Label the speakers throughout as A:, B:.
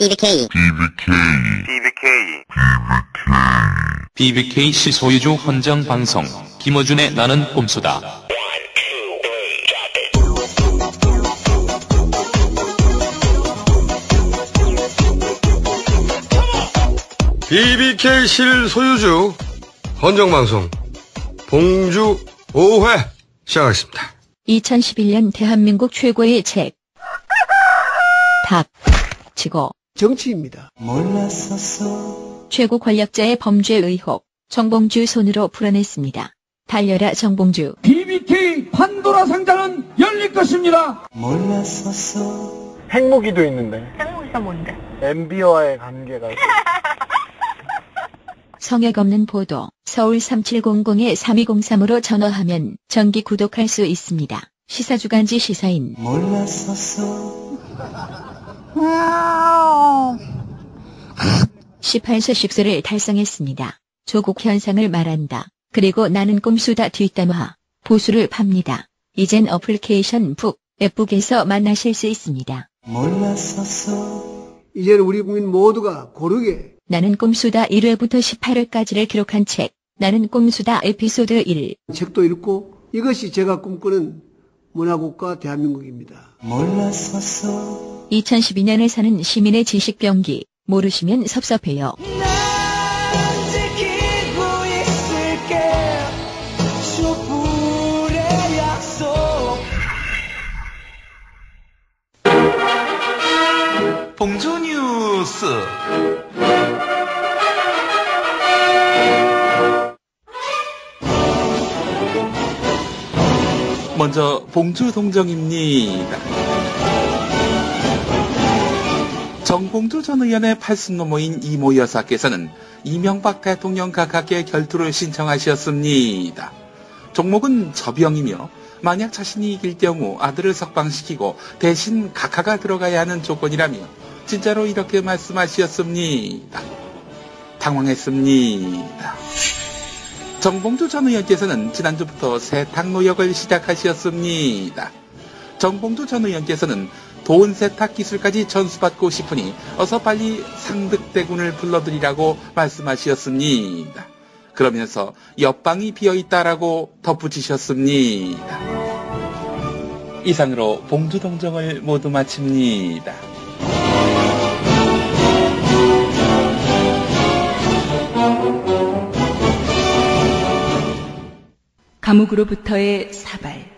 A: BBK.
B: BBK시 소유주 헌정 방송 김어준의 나는 꼼수다.
C: BBK 소유주 헌정 방송 봉주 5회 시작하겠습니다.
D: 2011년 대한민국 최고의 책 닥치고
E: 정치입니다.
D: 최고 권력자의 범죄 의혹 정봉주 손으로 풀어냈습니다. 달려라 정봉주.
F: BBK 판도라 상자는 열릴 것입니다.
G: 핵무기도 있는데.
H: 핵무기가 뭔데?
G: MB와의 관계가.
D: 성역 없는 보도 서울 3700에 3203으로 전화하면 정기 구독할 수 있습니다. 시사주간지 시사인. 18세 10세를 달성했습니다. 조국 현상을 말한다. 그리고 나는 꼼수다 뒷담화. 보수를 팝니다. 이젠 어플리케이션 앱북에서 만나실 수 있습니다.
E: 이제는 우리 국민 모두가 고르게
D: 나는 꼼수다 1회부터 18회까지를 기록한 책. 나는 꼼수다 에피소드 1.
E: 책도 읽고 이것이 제가 꿈꾸는 문화국가 대한민국입니다.
D: 2012년을 사는 시민의 지식병기. 모르시면 섭섭해요.
B: 봉주 뉴스. 먼저 봉주 동정입니다. 정봉주 전 의원의 팔순노모인 이모 여사께서는 이명박 대통령 각하께 결투를 신청하셨습니다. 종목은 저병이며 만약 자신이 이길 경우 아들을 석방시키고 대신 각하가 들어가야 하는 조건이라며 진짜로 이렇게 말씀하셨습니다. 당황했습니다. 정봉주 전 의원께서는 지난주부터 세탁 노역을 시작하셨습니다. 정봉주 전 의원께서는 돈 세탁 기술까지 전수받고 싶으니 어서 빨리 상득대군을 불러들이라고 말씀하셨습니다. 그러면서 옆방이 비어있다라고 덧붙이셨습니다. 이상으로 봉주 동정을 모두 마칩니다.
I: 감옥으로부터의 사발.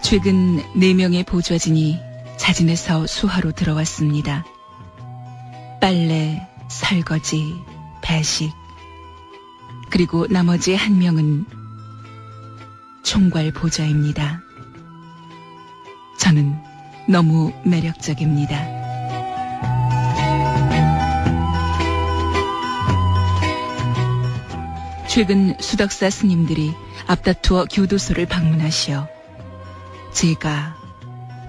I: 최근 4명의 보좌진이 자진해서 수하로 들어왔습니다. 빨래, 설거지, 배식, 그리고 나머지 1명은 총괄 보좌입니다. 저는 너무 매력적입니다. 최근 수덕사 스님들이 앞다투어 교도소를 방문하시어 제가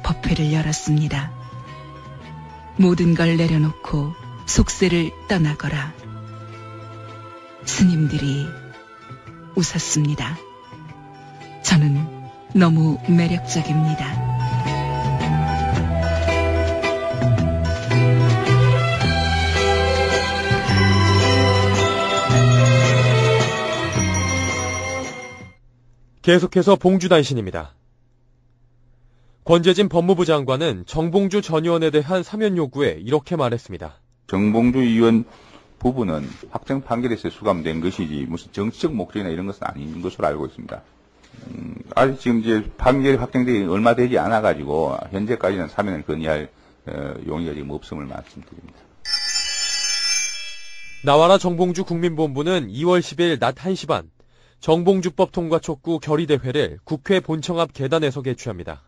I: 법회를 열었습니다. 모든 걸 내려놓고 속세를 떠나거라. 스님들이 웃었습니다. 저는 너무 매력적입니다.
J: 계속해서 봉주단신입니다. 권재진 법무부 장관은 정봉주 전 의원에 대한 사면 요구에 이렇게 말했습니다.
K: 정봉주 의원 부부는 확정 판결에서 수감된 것이지 무슨 정치적 목적이나 이런 것은 아닌 것으로 알고 있습니다. 아직 지금 이제 판결이 확정되기 얼마 되지 않아가지고 현재까지는 사면을 건의할 용의가 지금 없음을 말씀드립니다.
J: 나와라 정봉주 국민본부는 2월 10일 낮 1시 반 정봉주법 통과 촉구 결의대회를 국회 본청 앞 계단에서 개최합니다.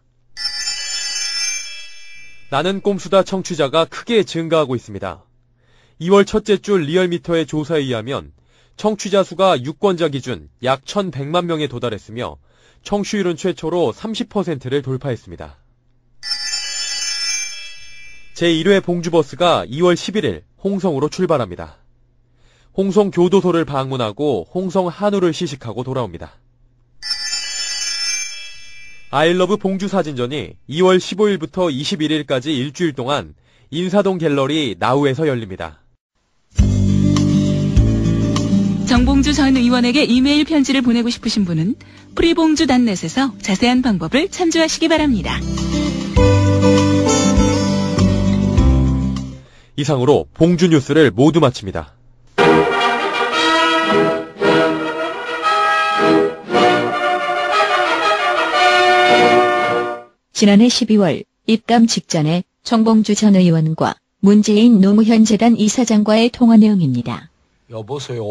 J: 나는 꼼수다 청취자가 크게 증가하고 있습니다. 2월 첫째 주 리얼미터의 조사에 의하면 청취자 수가 유권자 기준 약 1,100만 명에 도달했으며 청취율은 최초로 30%를 돌파했습니다. 제1회 봉주버스가 2월 11일 홍성으로 출발합니다. 홍성 교도소를 방문하고 홍성 한우를 시식하고 돌아옵니다. 아이러브 봉주 사진전이 2월 15일부터 21일까지 일주일 동안 인사동 갤러리 나우에서 열립니다.
I: 정봉주 전 의원에게 이메일 편지를 보내고 싶으신 분은 프리봉주.net에서 자세한 방법을 참조하시기 바랍니다.
J: 이상으로 봉주 뉴스를 모두 마칩니다.
D: 지난해 12월 입감 직전에 정봉주 전 의원과 문재인 노무현 재단 이사장과의 통화 내용입니다.
A: 여보세요.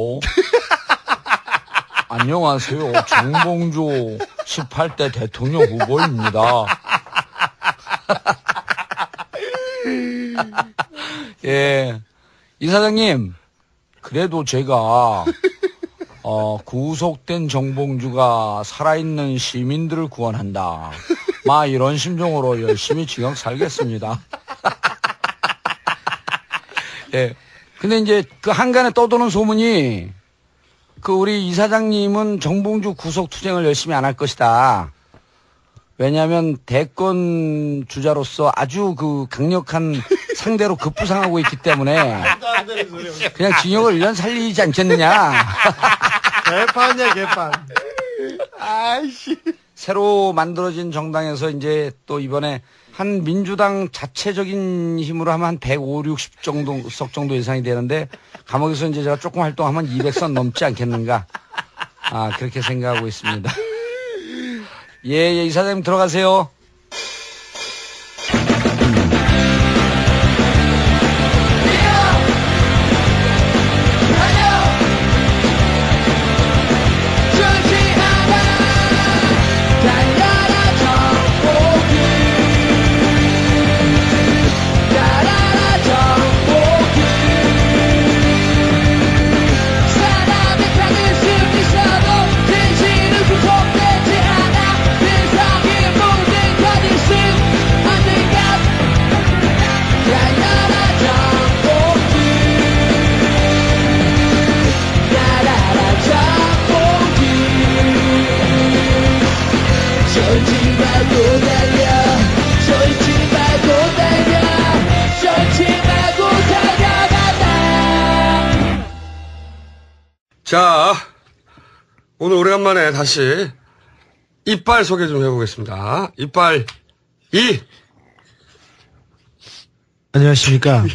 A: 안녕하세요. 정봉주 18대 대통령 후보입니다. 예, 이사장님, 그래도 제가 구속된 정봉주가 살아있는 시민들을 구원한다. 이런 심정으로 열심히 징역 살겠습니다. 예. 근데 이제 그 한간에 떠도는 소문이 우리 이사장님은 정봉주 구속 투쟁을 열심히 안 할 것이다. 왜냐하면 대권 주자로서 아주 강력한 상대로 급부상하고 있기 때문에 그냥 징역을 1년 살리지 않겠느냐.
G: 개판이야, 개판.
A: 아이씨. 새로 만들어진 정당에서 이제 또 이번에 한 민주당 자체적인 힘으로 하면 한 150, 60석 정도 예상이 되는데 감옥에서 이제 제가 조금 활동하면 200석 넘지 않겠는가. 그렇게 생각하고 있습니다. 예, 이사장님 들어가세요.
C: 자, 오늘 오래간만에 다시 이빨 소개 좀 해보겠습니다. 이빨 2.
H: 안녕하십니까.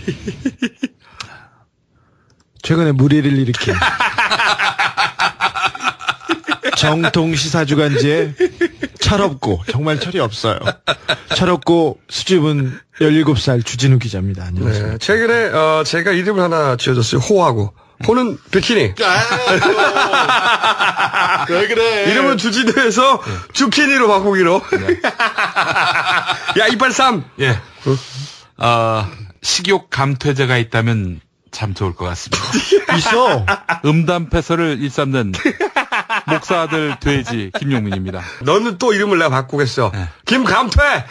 H: 최근에 무리를 일으킨 정통시사주간지에 철없고 정말 철이 없어요. 철없고 수줍은 17살 주진우 기자입니다. 안녕하세요.
C: 네, 최근에 제가 이름을 하나 지어줬어요. 호하고. 호는 비키니.
H: 왜 그래?
C: 이름은 주진우에서 주키니로 바꾸기로. 야, 이빨 3.
L: 예. 식욕 감퇴제가 있다면 참 좋을 것 같습니다.
H: 있어.
L: 음담패설을 일삼는 목사아들 돼지 김용민입니다.
C: 너는 또 이름을 내가 바꾸겠어. 네. 김감퇴!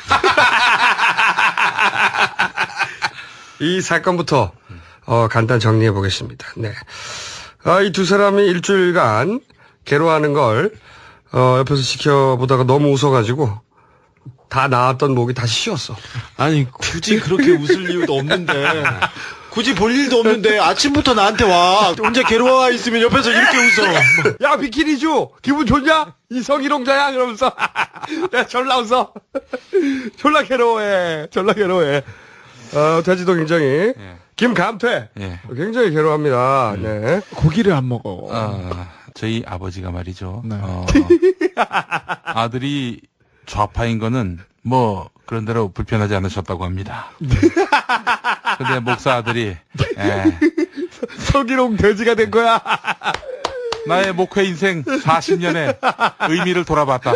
C: 이 사건부터 간단 정리해 보겠습니다. 네. 이 두 사람이 일주일간 괴로워하는 걸 옆에서 지켜보다가 너무 웃어가지고 다 나왔던 목이 다시 쉬었어.
H: 아니 굳이 그렇게 웃을 이유도 없는데 굳이 볼 일도 없는데 아침부터 나한테 와. 혼자 괴로워 있으면 옆에서 이렇게 웃어.
C: 야, 비키니주 기분 좋냐? 이성희롱자야? 이러면서 내가 졸라 웃어. 졸라 괴로워해. 돼지도 굉장히 예. 김감퇴 예. 굉장히 괴로워합니다. 네.
H: 고기를 안 먹어.
L: 저희 아버지가 말이죠. 네. 아들이 좌파인 거는 뭐 그런 대로 불편하지 않으셨다고 합니다. 근데 목사 아들이
C: 서기롱 돼지가 된 거야.
L: 나의 목회 인생 40년의 의미를 돌아봤다.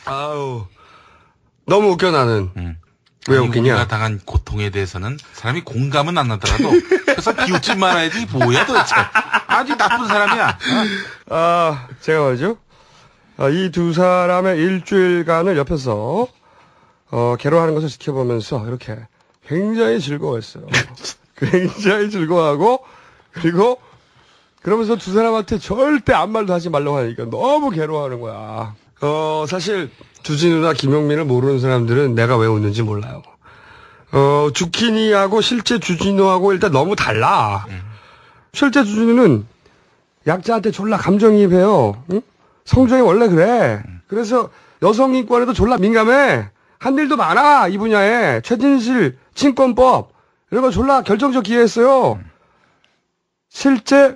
C: 아우 너무 웃겨 나는. 왜 웃기냐?
L: 우리가 당한 고통에 대해서는 사람이 공감은 안 하더라도 그래서 비웃지 말아야지 뭐야 도대체. 아주 나쁜 사람이야.
C: 제가 말이죠. 이 두 사람의 일주일간을 옆에서 괴로워하는 것을 지켜보면서 이렇게 굉장히 즐거워했어요. 굉장히 즐거워하고, 그리고 그러면서 두 사람한테 절대 아무 말도 하지 말라고 하니까 너무 괴로워하는 거야. 사실 주진우나 김용민을 모르는 사람들은 내가 왜 웃는지 몰라요. 주키니하고 실제 주진우하고 일단 너무 달라. 실제 주진우는 약자한테 졸라 감정이입해요. 응? 성정이 원래 그래. 그래서 여성 인권에도 졸라 민감해. 한 일도 많아, 이 분야에. 최진실, 친권법, 이런 거 졸라 결정적 기회했어요. 실제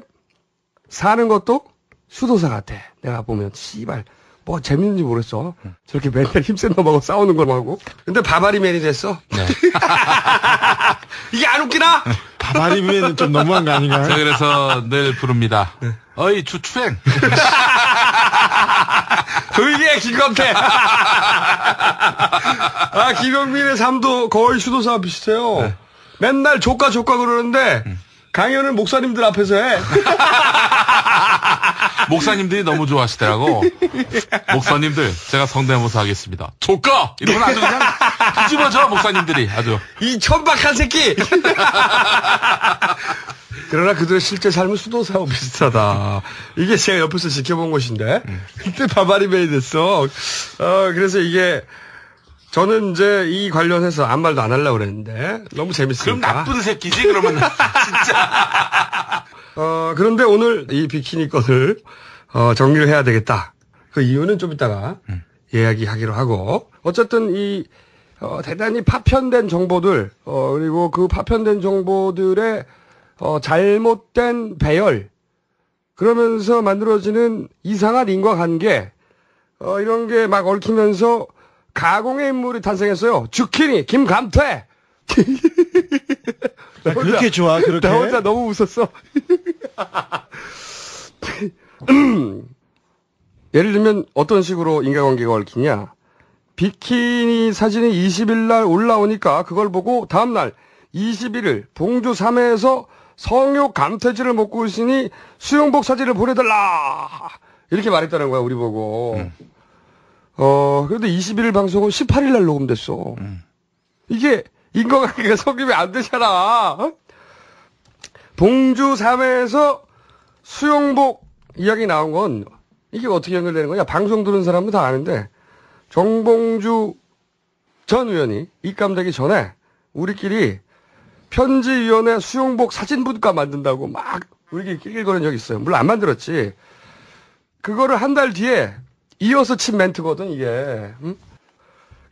C: 사는 것도 수도사 같아. 내가 보면, 씨발, 뭐 재밌는지 모르겠어. 저렇게 맨날 힘센 놈하고 싸우는 거하고. 근데 바바리맨이 됐어. 네. 이게 안 웃기나?
H: 바바리맨은 좀 너무한 거 아닌가요?
L: 제가 그래서 늘 부릅니다. 네. 어이, 주추행.
C: 그게 김감태. 김용민의 삶도 거의 수도사와 비슷해요. 네. 맨날 조카 그러는데, 강연을 목사님들 앞에서 해.
L: 목사님들이 너무 좋아하시더라고. 목사님들, 제가 성대모사 하겠습니다. 조카! 이러면 아주 그냥 뒤집어져, 목사님들이. 아주.
C: 이 천박한 새끼! 그러나 그들의 실제 삶은 수도사하고 비슷하다. 이게 제가 옆에서 지켜본 것인데. 그때 바바리맨이 됐어. 그래서 이게, 저는 이제 이 관련해서 아무 말도 안 하려고 그랬는데, 너무 재밌으니까.
L: 그럼 나쁜 새끼지, 그러면. 진짜.
C: 그런데 오늘 이 비키니 건을, 정리를 해야 되겠다. 그 이유는 좀 이따가 이야기하기로 하고, 어쨌든 이, 대단히 파편된 정보들, 그리고 그 파편된 정보들의, 잘못된 배열, 그러면서 만들어지는 이상한 인과관계, 이런 게 막 얽히면서 가공의 인물이 탄생했어요. 주키니, 김감태!
H: 그렇게 좋아, 그렇게?
C: 나 혼자 너무 웃었어. 예를 들면 어떤 식으로 인과관계가 얽히냐. 비키니 사진이 20일 날 올라오니까 그걸 보고 다음날 21일 봉주 3회에서 성욕 감퇴질을 먹고 있으니 수영복 사진을 보내달라. 이렇게 말했다는 거야, 우리 보고. 그런데 21일 방송은 18일 날 녹음됐어. 이게 인과관계가 성립이 안 되잖아. 봉주 3회에서 수영복 이야기 나온 건 이게 어떻게 연결되는 거냐. 방송 들은 사람은 다 아는데 정봉주 전 의원이 입감되기 전에 우리끼리 편지위원회 수영복 사진분과 만든다고 막 우리끼리 낄낄거린 적이 있어요. 물론 안 만들었지. 그거를 한 달 뒤에 이어서 친 멘트거든, 이게. 응?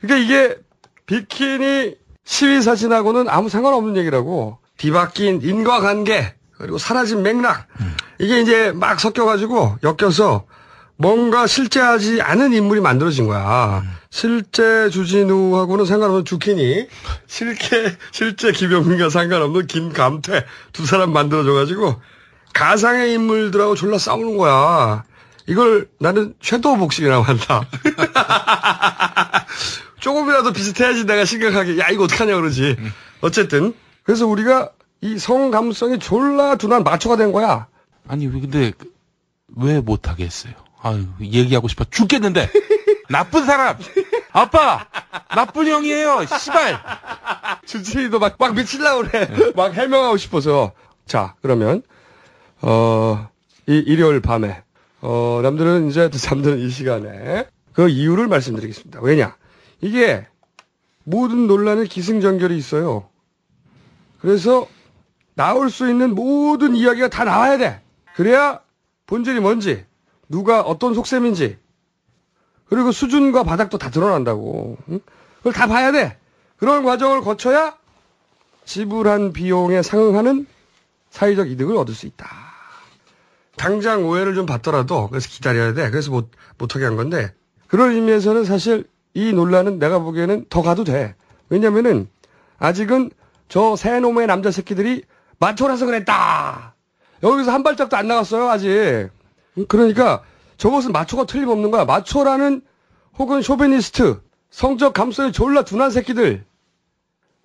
C: 그러니까 이게 비키니 시위 사진하고는 아무 상관없는 얘기라고. 뒤바뀐 인과관계, 그리고 사라진 맥락. 이게 이제 막 섞여가지고, 엮여서 뭔가 실제하지 않은 인물이 만들어진 거야. 실제 주진우하고는 상관없는 주키니, 실제 김용민과 상관없는 김감태 두 사람 만들어줘가지고, 가상의 인물들하고 졸라 싸우는 거야. 이걸 나는 섀도우 복싱이라고 한다. 조금이라도 비슷해야지 내가 심각하게, 야, 이거 어떡하냐 그러지. 어쨌든. 그래서 우리가 이 성감성이 졸라 둔한 마초가 된 거야.
L: 아니, 근데, 왜 못하겠어요? 아유, 얘기하고 싶어 죽겠는데. 나쁜 사람! 아빠! 나쁜 형이에요! 씨발!
C: 주진이도 막 미치려고 그래. 막 해명하고 싶어서. 자, 그러면, 일요일 밤에, 남들은 이제 잠드는 이 시간에 그 이유를 말씀드리겠습니다. 왜냐? 이게 모든 논란에 기승전결이 있어요. 그래서 나올 수 있는 모든 이야기가 다 나와야 돼. 그래야 본질이 뭔지, 누가 어떤 속셈인지, 그리고 수준과 바닥도 다 드러난다고. 응? 그걸 다 봐야 돼. 그런 과정을 거쳐야 지불한 비용에 상응하는 사회적 이득을 얻을 수 있다. 당장 오해를 좀 받더라도 그래서 기다려야 돼. 그래서 못하게 한 건데, 그런 의미에서는 사실 이 논란은 내가 보기에는 더 가도 돼. 왜냐면은 아직은 저 새 놈의 남자 새끼들이 마초라서 그랬다. 여기서 한 발짝도 안 나갔어요, 아직. 그러니까 저것은 마초가 틀림없는 거야. 마초라는 혹은 쇼비니스트, 성적 감성이 졸라 둔한 새끼들,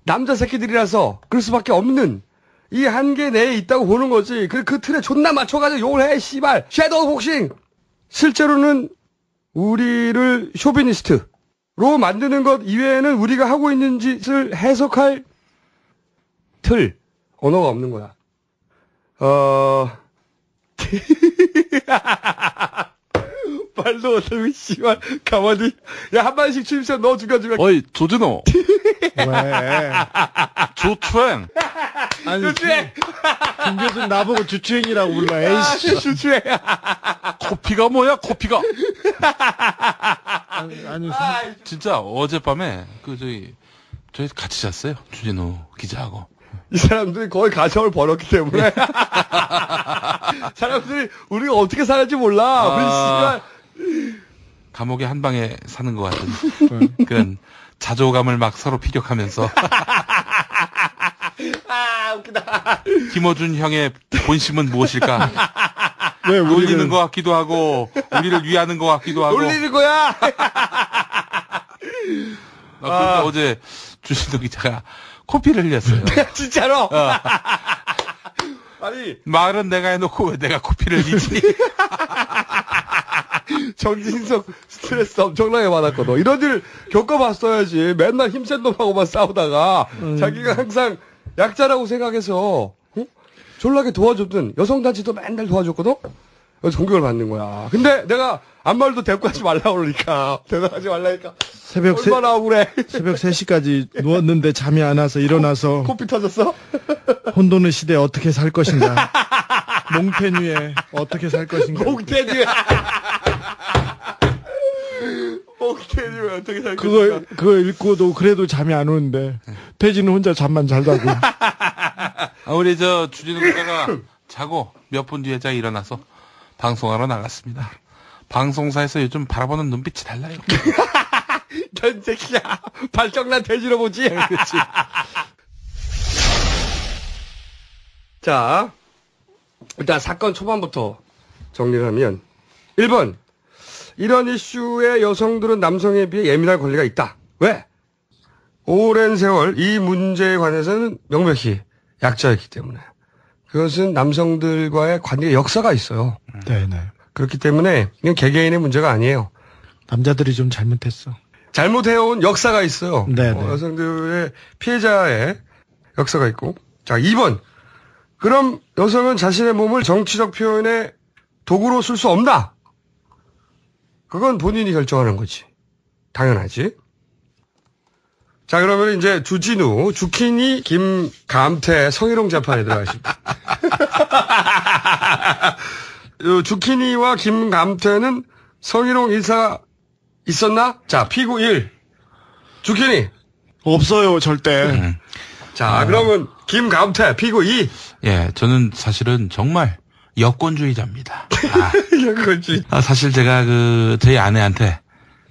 C: 남자 새끼들이라서 그럴 수밖에 없는 이 한계 내에 있다고 보는 거지. 그 틀에 존나 맞춰가지고 욕을 해, 씨발. 섀도우 복싱! 실제로는 우리를 쇼비니스트, 만드는 것 이외에는 우리가 하고 있는 짓을 해석할 틀, 언어가 없는 거야. 말도 못하고, 씨발, 가만히. 야, 한 마디씩 추임새 넣어 죽여주면.
L: 어이, 조진호.
G: 왜?
L: 조추행.
G: 아니, 주추행. 김 교수는 나보고 주추행이라고 불러. 에이씨.
C: 주추행.
L: 코피가 뭐야, 코피가?
G: 아니,
L: 진짜 어젯밤에, 저희 같이 잤어요. 주진우 기자하고.
C: 이 사람들이 거의 가정을 벌었기 때문에. 사람들이 우리가 어떻게 살는지 몰라. 우리 씨발.
L: 감옥에 한 방에 사는 것 같은 그런 자조감을 막 서로 피력하면서.
C: 웃기다.
L: 김어준 형의 본심은 무엇일까?
G: 왜
L: 놀리는 것 같기도 하고, 우리를 위하는 것 같기도 하고.
C: 놀리는 거야!
L: 그러니까 어제 주진우 기자가 코피를 흘렸어요.
C: 진짜로? 아니.
L: 말은 내가 해놓고 왜 내가 코피를 흘리지?
C: 정진석 스트레스 엄청나게 받았거든. 이런 일 겪어봤어야지. 맨날 힘센 놈하고만 싸우다가 자기가 항상 약자라고 생각해서 졸라게 도와줬던 여성단체도 맨날 도와줬거든. 그래서 공격을 받는 거야. 근데 내가 아무 말도 데리고 하지 말라고 그러니까 대답하지 말라니까 얼마나 억울해.
G: 새벽 3시까지 누웠는데 잠이 안 와서 일어나서
C: 코피 터졌어?
G: 혼돈의 시대에 어떻게 살 것인가. 몽테뉴에 어떻게 살 것인가.
C: 몽테뉴에 어떻게 살 것인가.
G: 그거 읽고도 그래도 잠이 안 오는데 태진은 혼자 잠만 잘 자고.
L: 우리 주진우 기자가 자고 몇 분 뒤에 일어나서 방송하러 나갔습니다. 방송사에서 요즘 바라보는 눈빛이 달라요.
C: 넌 새끼야. 발정난 돼지로 보지.
L: 그렇지.
C: 자, 일단 사건 초반부터 정리를 하면 1번. 이런 이슈에 여성들은 남성에 비해 예민할 권리가 있다. 왜? 오랜 세월 이 문제에 관해서는 명백히 약자였기 때문에. 그것은 남성들과의 관계에 역사가 있어요.
G: 네네.
C: 그렇기 때문에 이건 개개인의 문제가 아니에요.
G: 남자들이 좀 잘못했어.
C: 잘못해온 역사가 있어요.
G: 네네.
C: 여성들의 피해자의 역사가 있고. 자, 2번. 그럼 여성은 자신의 몸을 정치적 표현의 도구로 쓸 수 없나? 그건 본인이 결정하는 거지. 당연하지. 자, 그러면 이제 주진우, 주키니, 김감태, 성희롱 재판에 들어가십니다. 주키니와 김감태는 성희롱 일사가 있었나? 자, 피고 1. 주키니.
G: 없어요, 절대.
C: 자, 그러면 김감태, 피고 2.
L: 예, 저는 사실은 정말 여권주의자입니다.
C: 여권주의.
L: 사실 제가 저희 아내한테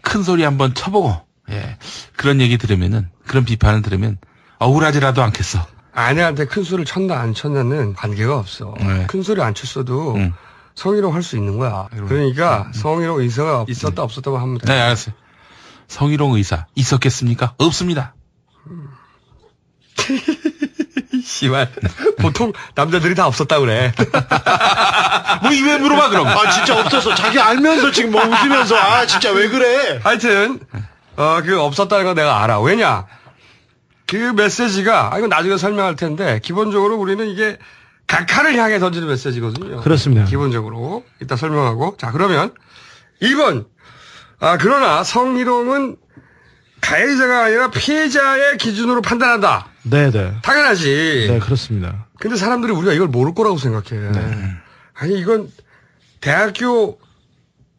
L: 큰 소리 한번 쳐보고, 예, 그런 얘기 들으면은, 그런 비판을 들으면 억울하지라도 않겠어.
C: 아내한테 큰 소리를 쳤나 안 쳤나는 관계가 없어.
L: 네.
C: 큰 소리 안 쳤어도 성희롱 할 수 있는 거야. 그러니까 성희롱 의사가 있었다 없었다고 하면 돼.
L: 네, 알았어요. 성희롱 의사 있었겠습니까? 없습니다.
C: 씨발. 보통 남자들이 다 없었다 그래.
L: 뭐 왜 물어봐 그럼?
H: 진짜 없었어. 자기 알면서 지금 뭐 웃으면서 진짜 왜 그래?
C: 하여튼 그 없었다는 거 내가 알아. 왜냐? 그 메시지가 이건 나중에 설명할 텐데 기본적으로 우리는 이게 각하를 향해 던지는 메시지거든요.
G: 그렇습니다.
C: 기본적으로 이따 설명하고. 자, 그러면 2번. 그러나 성희롱은 가해자가 아니라 피해자의 기준으로 판단한다.
G: 네네.
C: 당연하지.
G: 네, 그렇습니다.
C: 근데 사람들이 우리가 이걸 모를 거라고 생각해.
G: 네.
C: 아니, 이건 대학교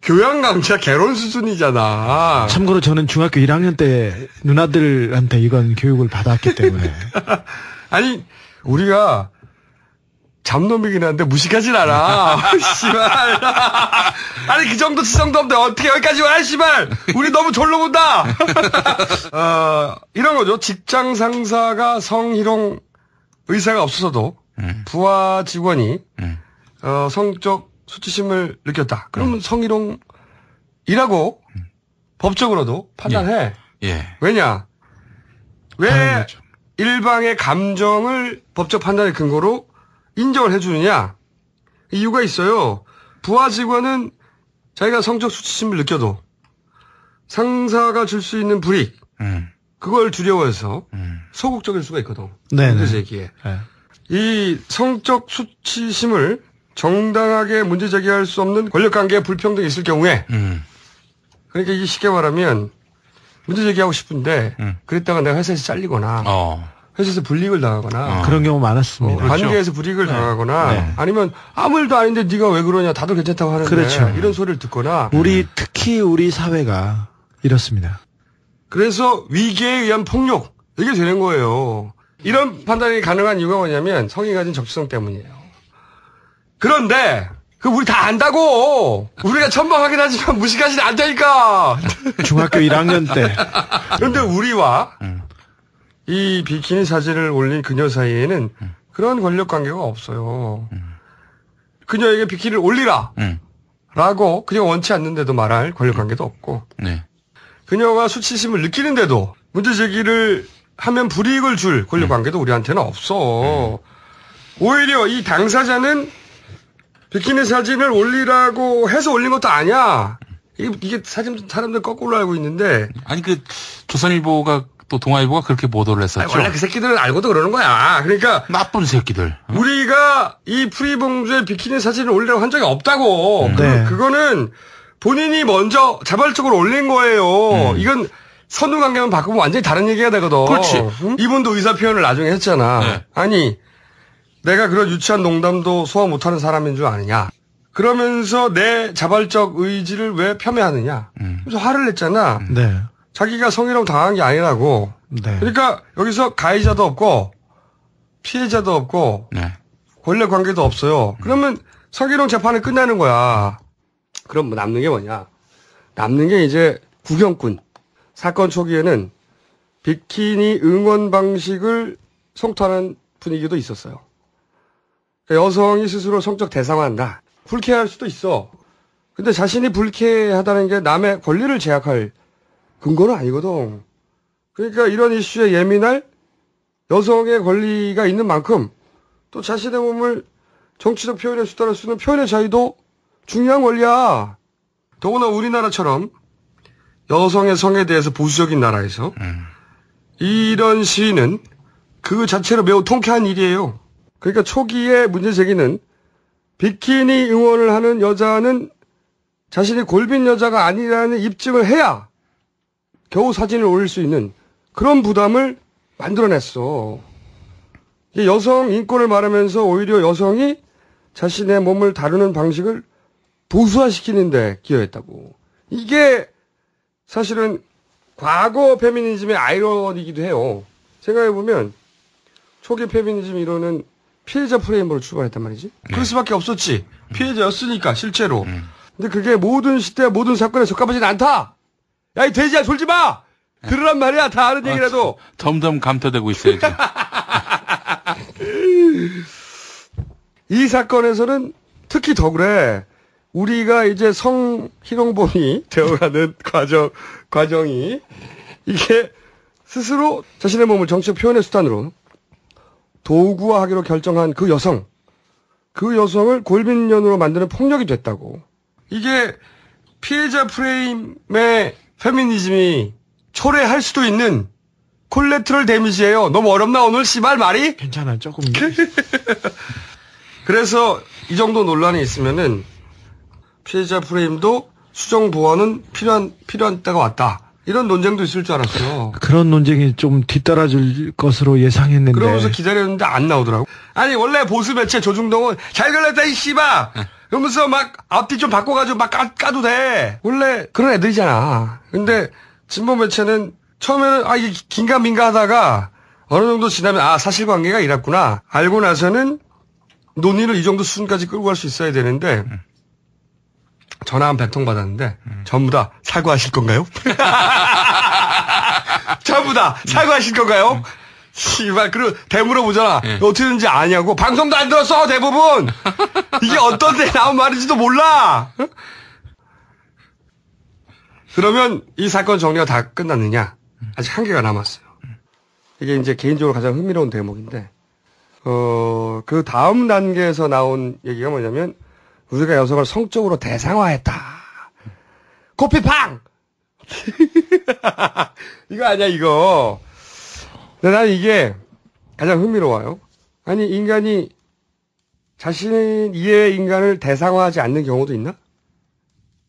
C: 교양 강좌 개론 수준이잖아.
G: 참고로 저는 중학교 1학년 때 누나들한테 이건 교육을 받았기 때문에.
C: 아니, 우리가 잡놈이긴 한데 무식하진 않아. 씨발. 아니, 그 정도 지성도 없는데 어떻게 여기까지 와, 씨발. 우리 너무 졸로 본다. 이런 거죠. 직장 상사가 성희롱 의사가 없어서도 부하 직원이 성적 수치심을 느꼈다. 그러면 성희롱이라고 법적으로도 판단해.
L: 예.
C: 왜냐? 왜 일방의 감정을 법적 판단의 근거로 인정을 해주느냐? 이유가 있어요. 부하 직원은 자기가 성적 수치심을 느껴도 상사가 줄 수 있는 불이익, 그걸 두려워해서 소극적일 수가 있거든. 문제 제기에. 이 성적 수치심을 정당하게 문제 제기할 수 없는 권력관계에 불평등이 있을 경우에 그러니까 이게 쉽게 말하면 문제 제기하고 싶은데 그랬다가 내가 회사에서 잘리거나 회사에서 불이익을 당하거나
H: 그런 경우 많았습니다.
C: 관계에서 불이익을 당하거나 아니면 아무 일도 아닌데 네가 왜 그러냐 다들 괜찮다고 하는데
H: 그렇죠.
C: 이런 소리를 듣거나
H: 특히 우리 사회가 이렇습니다.
C: 그래서 위기에 의한 폭력 이게 되는 거예요. 이런 판단이 가능한 이유가 뭐냐면 성이 가진 적시성 때문이에요. 그런데 우리 다 안다고. 우리가 천박하긴 하지만 무식하진 않다니까.
H: 중학교 1학년 때.
C: 그런데 우리와 이 비키니 사진을 올린 그녀 사이에는 그런 권력 관계가 없어요. 그녀에게 비키니를 올리라 라고 그녀가 원치 않는데도 말할 권력 관계도 없고 그녀가 수치심을 느끼는데도 문제 제기를 하면 불이익을 줄 권력 관계도 우리한테는 없어. 오히려 이 당사자는 비키니 사진을 올리라고 해서 올린 것도 아니야. 이게 사람들 거꾸로 알고 있는데.
L: 아니, 조선일보가 또 동아일보가 그렇게 보도를 했었죠.
C: 아니, 원래 그 새끼들은 알고도 그러는 거야. 그러니까.
L: 나쁜 새끼들.
C: 우리가 이 프리봉주의 비키니 사진을 올리라고 한 적이 없다고. 그거는 본인이 먼저 자발적으로 올린 거예요. 이건 선후 관계만 바꾸면 완전히 다른 얘기가 되거든.
L: 그렇지.
C: 이분도 의사 표현을 나중에 했잖아. 아니. 내가 그런 유치한 농담도 소화 못하는 사람인 줄 아느냐. 그러면서 내 자발적 의지를 왜 폄훼하느냐. 그래서 화를 냈잖아. 자기가 성희롱 당한 게 아니라고. 그러니까 여기서 가해자도 없고 피해자도 없고 권력 관계도 없어요. 그러면 성희롱 재판이 끝나는 거야. 그럼 뭐 남는 게 뭐냐. 남는 게 이제 구경꾼. 사건 초기에는 비키니 응원 방식을 성토하는 분위기도 있었어요. 여성이 스스로 성적 대상화한다. 불쾌할 수도 있어. 근데 자신이 불쾌하다는 게 남의 권리를 제약할 근거는 아니거든. 그러니까 이런 이슈에 예민할 여성의 권리가 있는 만큼 또 자신의 몸을 정치적 표현의 수단으로 쓰는 표현의 자유도 중요한 권리야. 더구나 우리나라처럼 여성의 성에 대해서 보수적인 나라에서 이런 시위는 그 자체로 매우 통쾌한 일이에요. 그러니까 초기에 문제 제기는 비키니 응원을 하는 여자는 자신이 골빈 여자가 아니라는 입증을 해야 겨우 사진을 올릴 수 있는 그런 부담을 만들어냈어. 여성 인권을 말하면서 오히려 여성이 자신의 몸을 다루는 방식을 보수화시키는데 기여했다고. 이게 사실은 과거 페미니즘의 아이러니이기도 해요. 생각해보면 초기 페미니즘 이론은 피해자 프레임으로 출발했단 말이지. 그럴 수밖에 없었지. 피해자였으니까 실제로. 근데 그게 모든 시대 모든 사건에 적합하진 않다. 야, 이 돼지야 졸지 마. 그러란 말이야. 다 아는 얘기라도.
L: 점점 감퇴되고 있어요 지금.
C: 이 사건에서는 특히 더 그래. 우리가 이제 성희롱범이 되어가는 과정이 이게 스스로 자신의 몸을 정치적 표현의 수단으로 도구화하기로 결정한 그 여성을 골빈년으로 만드는 폭력이 됐다고. 이게 피해자 프레임의 페미니즘이 초래할 수도 있는 콜레트럴 데미지예요. 너무 어렵나 오늘 씨발 말이?
H: 괜찮아요. 조금.
C: 그래서 이 정도 논란이 있으면은 피해자 프레임도 수정 보완은 필요한 때가 왔다. 이런 논쟁도 있을 줄 알았어요.
H: 그런 논쟁이 좀 뒤따라줄 것으로 예상했는데.
C: 그러면서 기다렸는데 안 나오더라고. 아니 원래 보수 매체 조중동은 잘 걸렸다 이 씨바. 그러면서 막 앞뒤 좀 바꿔가지고 막 까도 돼. 원래 그런 애들이잖아. 근데 진보 매체는 처음에는 이게 긴가민가 하다가 어느 정도 지나면 사실관계가 이랬구나. 알고 나서는 논의를 이 정도 수준까지 끌고 갈 수 있어야 되는데 전화 한 100통 받았는데 전부 다 사과하실 건가요? 전부 다 사과하실 건가요? 씨발, 그리고 대물어보잖아. 어떻게 되는지 아냐고. 방송도 안 들었어, 대부분. 이게 어떤 데 나온 말인지도 몰라. 그러면 이 사건 정리가 다 끝났느냐? 아직 한계가 남았어요. 이게 이제 개인적으로 가장 흥미로운 대목인데, 그 다음 단계에서 나온 얘기가 뭐냐면, 우리가 여성을 성적으로 대상화했다. 코피팡! 이거 아니야, 이거. 근데 난 이게 가장 흥미로워요. 아니, 인간이 자신 이외의 인간을 대상화하지 않는 경우도 있나?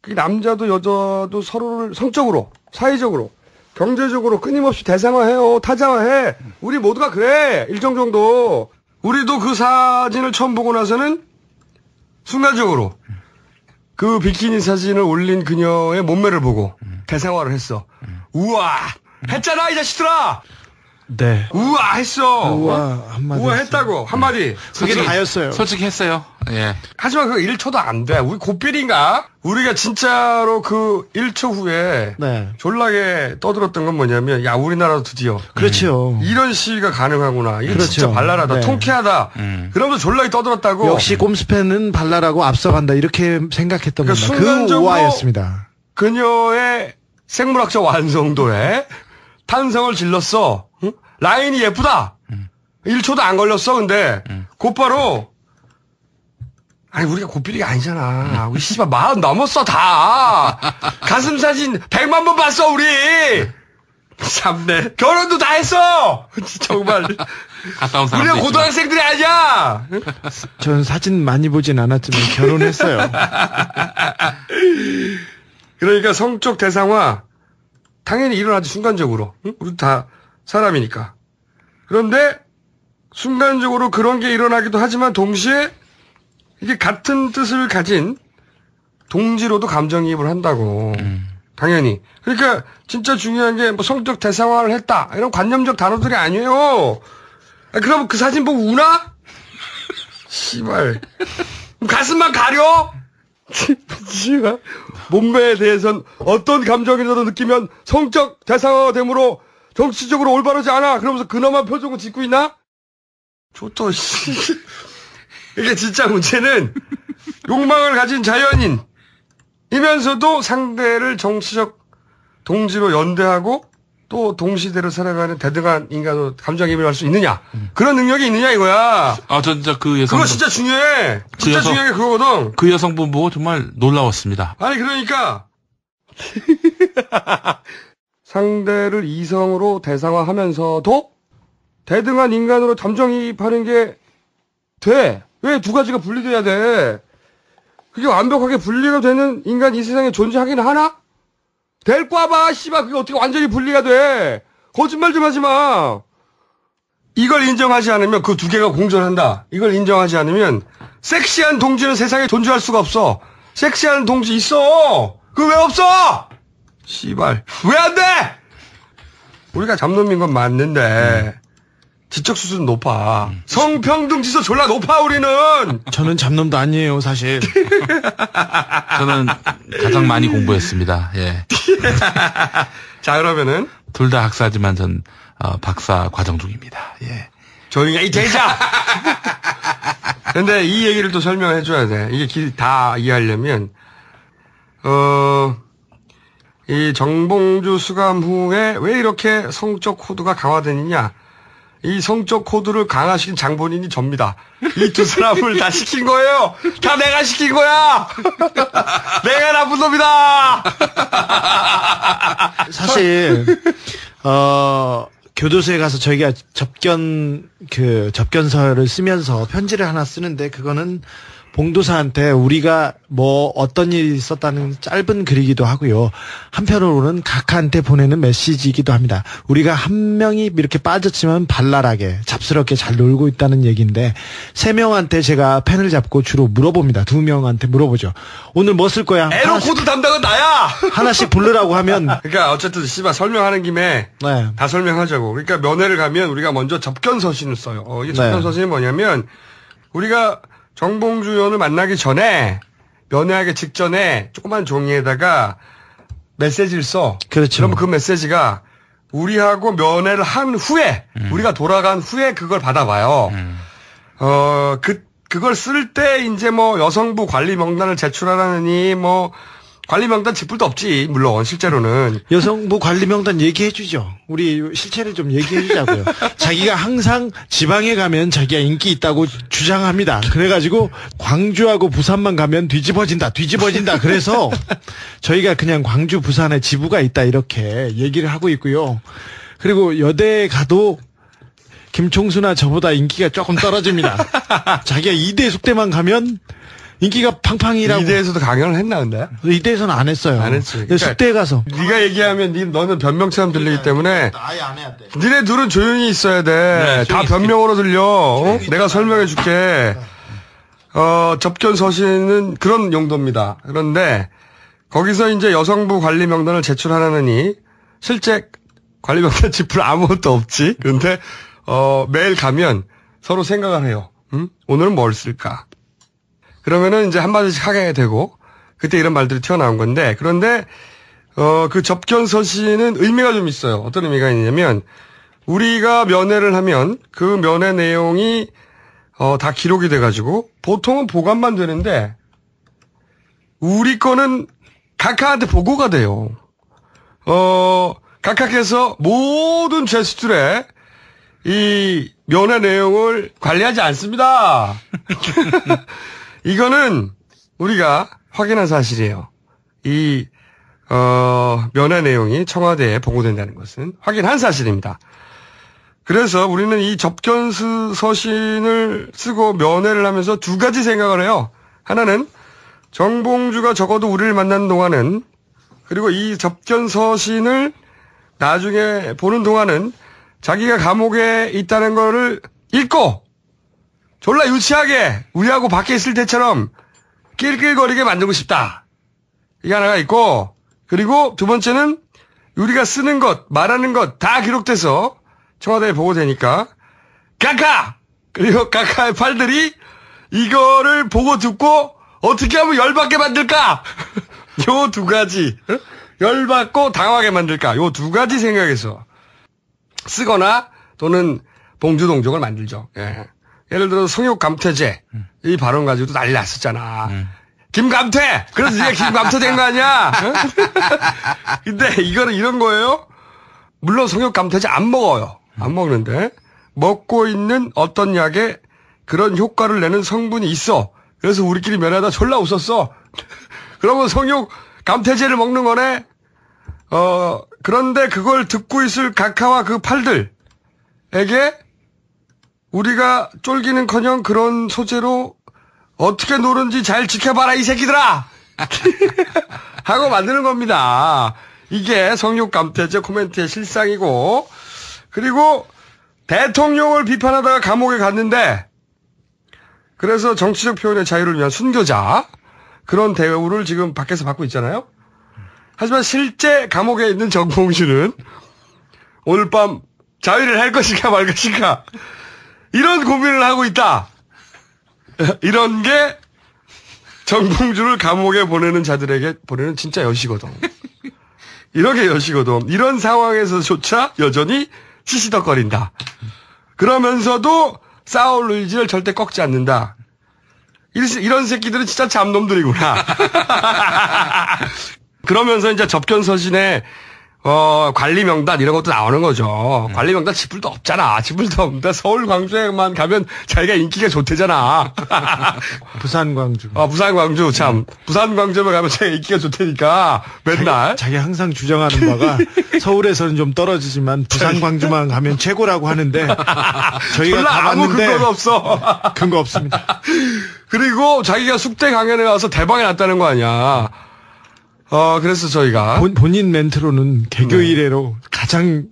C: 그 남자도 여자도 서로를 성적으로, 사회적으로, 경제적으로 끊임없이 대상화해요. 타자화해. 우리 모두가 그래. 일정 정도. 우리도 그 사진을 처음 보고 나서는 순간적으로 그 비키니 사진을 올린 그녀의 몸매를 보고 대상화를 했어. 우와! 했잖아, 이 자식들아!
G: 네.
C: 우와! 했어!
G: 우와, 한마디.
C: 우와, 했다고. 한마디.
G: 그게 다였어요.
L: 솔직히 했어요. 예.
C: 하지만 그거 1초도 안 돼. 우리 고삐리인가? 우리가 진짜로 그 1초 후에
G: 네.
C: 졸라게 떠들었던 건 뭐냐면, 야, 우리나라도 드디어.
G: 그렇죠.
C: 이런 시위가 가능하구나. 이게
G: 그렇죠.
C: 진짜 발랄하다.
G: 네.
C: 통쾌하다. 그러면서 졸라게 떠들었다고.
G: 역시 꼼수팬은 발랄하고 앞서간다. 이렇게 생각했던
C: 그러니까
G: 겁니다. 그
C: 순간적으로
G: 우화였습니다.
C: 그녀의 생물학적 완성도에 탄성을 질렀어. 응? 라인이 예쁘다. 1초도 안 걸렸어. 근데 곧바로 아니 우리가 고삐리가 아니잖아. 우리 씨발 40 넘었어 다. 가슴 사진 100만 번 봤어 우리. 참네. 결혼도 다 했어. 정말.
L: 갔다 온 사람도
C: 우리가
L: 있지만.
C: 고등학생들이 아니야.
G: 전 사진 많이 보진 않았지만 결혼했어요.
C: 그러니까 성적 대상화 당연히 일어나지 순간적으로. 응? 우리 다 사람이니까. 그런데 순간적으로 그런 게 일어나기도 하지만 동시에 이게 같은 뜻을 가진 동지로도 감정이입을 한다고. 당연히. 그러니까 진짜 중요한 게 뭐 성적 대상화를 했다. 이런 관념적 단어들이 아니에요. 아, 그럼 그 사진 보고 우나? 씨발. 가슴만 가려? 씨발. 몸매에 대해선 어떤 감정이라도 느끼면 성적 대상화됨으로 정치적으로 올바르지 않아. 그러면서 근엄한 표정을 짓고 있나? 좋다, 씨. 이게 진짜 문제는 욕망을 가진 자연인이면서도 상대를 정치적 동지로 연대하고 또 동시대로 살아가는 대등한 인간으로 감정이입을 할 수 있느냐. 그런 능력이 있느냐 이거야.
L: 아, 저 진짜 그 여성.
C: 그거 진짜 중요해. 진짜 중요한 게 그거거든.
L: 그 여성분 보고 정말 놀라웠습니다.
C: 아니 그러니까 상대를 이성으로 대상화하면서도 대등한 인간으로 감정이입하는 게 돼. 왜 두 가지가 분리돼야 돼? 그게 완벽하게 분리가 되는 인간이 이 세상에 존재하긴 하나? 될 꽈봐, 씨발. 그게 어떻게 완전히 분리가 돼? 거짓말 좀 하지 마. 이걸 인정하지 않으면 그 두 개가 공존한다. 이걸 인정하지 않으면 섹시한 동지는 세상에 존재할 수가 없어. 섹시한 동지 있어. 그거 왜 없어? 씨발. 왜 안 돼? 우리가 잡놈인 건 맞는데 지적 수준 높아. 성평등 지수 졸라 높아 우리는.
G: 저는 잡놈도 아니에요 사실.
L: 저는 가장 많이 공부했습니다. 예.
C: 자 그러면은
L: 둘 다 학사지만 전 박사 과정 중입니다. 예.
C: 조용히 해, 이 대자. 근데 이 얘기를 또 설명해 줘야 돼. 이게 다 이해하려면 이 정봉주 수감 후에 왜 이렇게 성적 코드가 강화되느냐. 이 성적 코드를 강화시킨 장본인이 접니다. 이 두 사람을 다 시킨 거예요. 다 내가 시킨 거야. 내가 나쁜 놈이다.
G: 사실 교도소에 가서 저희가 접견서를 쓰면서 편지를 하나 쓰는데 그거는 봉도사한테 우리가 뭐 어떤 일이 있었다는 짧은 글이기도 하고요. 한편으로는 각하한테 보내는 메시지이기도 합니다. 우리가 한 명이 이렇게 빠졌지만 발랄하게 잡스럽게 잘 놀고 있다는 얘기인데 3명한테 제가 펜을 잡고 주로 물어봅니다. 2명한테 물어보죠. 오늘 뭐 쓸 거야?
C: 에로 코드 담당은 나야.
G: 하나씩 부르라고 하면
C: 그러니까 어쨌든 씨발 설명하는 김에
G: 네.
C: 다 설명하자고. 그러니까 면회를 가면 우리가 먼저 접견서신을 써요. 이게 접견서신이 뭐냐면 우리가 정봉주 의원을 만나기 전에 면회하기 직전에 조그만 종이에다가 메시지를 써.
G: 그렇죠.
C: 그러면 그 메시지가 우리하고 면회를 한 후에 우리가 돌아간 후에 그걸 받아봐요. 그걸 쓸 때 이제 뭐 여성부 관리 명단을 제출하라느니 뭐 관리 명단 짚을도 없지. 물론 실제로는
G: 여성부 관리 명단 얘기해 주죠. 우리 실체를 좀 얘기해 주자고요. 자기가 항상 지방에 가면 자기가 인기 있다고 주장합니다. 그래가지고 광주하고 부산만 가면 뒤집어진다. 그래서 저희가 그냥 광주 부산에 지부가 있다 이렇게 얘기를 하고 있고요. 그리고 여대에 가도 김총수나 저보다 인기가 조금 떨어집니다. 자기가 이대 숙대만 가면 인기가 팡팡이라고.
C: 이대에서도 강연을 했나 근데?
G: 이대에서는 안 했어요.
C: 안 했지. 그러니까
G: 숙대에 가서.
C: 네가 얘기하면 너는 변명처럼 들리기 때문에
G: 아예 안 해야 돼.
C: 니네 둘은 조용히 있어야 돼.
L: 네,
C: 다 변명으로 들려. 내가 설명해 줄게. 접견 서신은 그런 용도입니다. 그런데 거기서 이제 여성부 관리 명단을 제출하라느니 실제 관리 명단 짚을 아무것도 없지. 근데 매일 가면 서로 생각을 해요. 오늘은 뭘 쓸까? 그러면은 이제 한마디씩 하게 되고, 그때 이런 말들이 튀어나온 건데, 그런데, 그 접견 서신은 의미가 좀 있어요. 어떤 의미가 있냐면, 우리가 면회를 하면 그 면회 내용이, 다 기록이 돼가지고, 보통은 보관만 되는데, 우리 거는 각하한테 보고가 돼요. 각하께서 모든 제수들의 이 면회 내용을 관리하지 않습니다. 이거는 우리가 확인한 사실이에요. 이 면회 내용이 청와대에 보고된다는 것은 확인한 사실입니다. 그래서 우리는 이 접견 서신을 쓰고 면회를 하면서 두 가지 생각을 해요. 하나는 정봉주가 적어도 우리를 만난 동안은, 그리고 이 접견 서신을 나중에 보는 동안은 자기가 감옥에 있다는 거를 읽고 졸라 유치하게 우리하고 밖에 있을 때처럼 낄낄거리게 만들고 싶다. 이게 하나가 있고, 그리고 두 번째는 우리가 쓰는 것, 말하는 것 다 기록돼서 청와대에 보고되니까 각하! 그리고 각하의 팔들이 이거를 보고 듣고 어떻게 하면 열받게 만들까? 요 두 가지. 열받고 당황하게 만들까? 요 두 가지 생각에서 쓰거나 또는 봉주동족을 만들죠. 예. 예를 들어서 성욕감퇴제 이 발언 가지고도 난리 났었잖아. 김감퇴! 그래서 네가 김감퇴 된 거 아니야? 근데 이거는 이런 거예요. 물론 성욕감퇴제 안 먹어요. 안 먹는데 먹고 있는 어떤 약에 그런 효과를 내는 성분이 있어. 그래서 우리끼리 면하다 졸라 웃었어. 그러면 성욕감퇴제를 먹는 거네. 그런데 그걸 듣고 있을 각하와 그 팔들에게 우리가 쫄기는커녕 그런 소재로 어떻게 노는지 잘 지켜봐라 이 새끼들아 하고 만드는 겁니다. 이게 성욕감퇴제 코멘트의 실상이고, 그리고 대통령을 비판하다가 감옥에 갔는데, 그래서 정치적 표현의 자유를 위한 순교자 그런 대우를 지금 밖에서 받고 있잖아요. 하지만 실제 감옥에 있는 정봉주는 오늘 밤 자위를 할 것인가 말 것인가 이런 고민을 하고 있다. 이런 게 정봉주를 감옥에 보내는 자들에게 보내는 진짜 여시거든. 이렇게 여시거든. 이런 상황에서조차 여전히 시시덕거린다. 그러면서도 싸울 의지를 절대 꺾지 않는다. 이런 새끼들은 진짜 잡놈들이구나. 그러면서 이제 접견 서신에 관리 명단 이런 것도 나오는 거죠. 관리 명단 지불도 없잖아. 지불도 없는데 서울 광주에만 가면 자기가 인기가 좋대잖아.
G: 부산 광주.
C: 부산 광주 참. 부산 광주에만 가면 자기가 인기가 좋다니까 맨날.
G: 자기 항상 주장하는 바가 서울에서는 좀 떨어지지만 부산 광주만 가면 최고라고 하는데 저희가 가봤는데
C: 아무 근거도 없어.
G: 근거 없습니다.
C: 그리고 자기가 숙대 강연에 가서 대박이 났다는 거 아니야. 그래서 저희가
G: 본인 멘트로는 개교 이래로 가장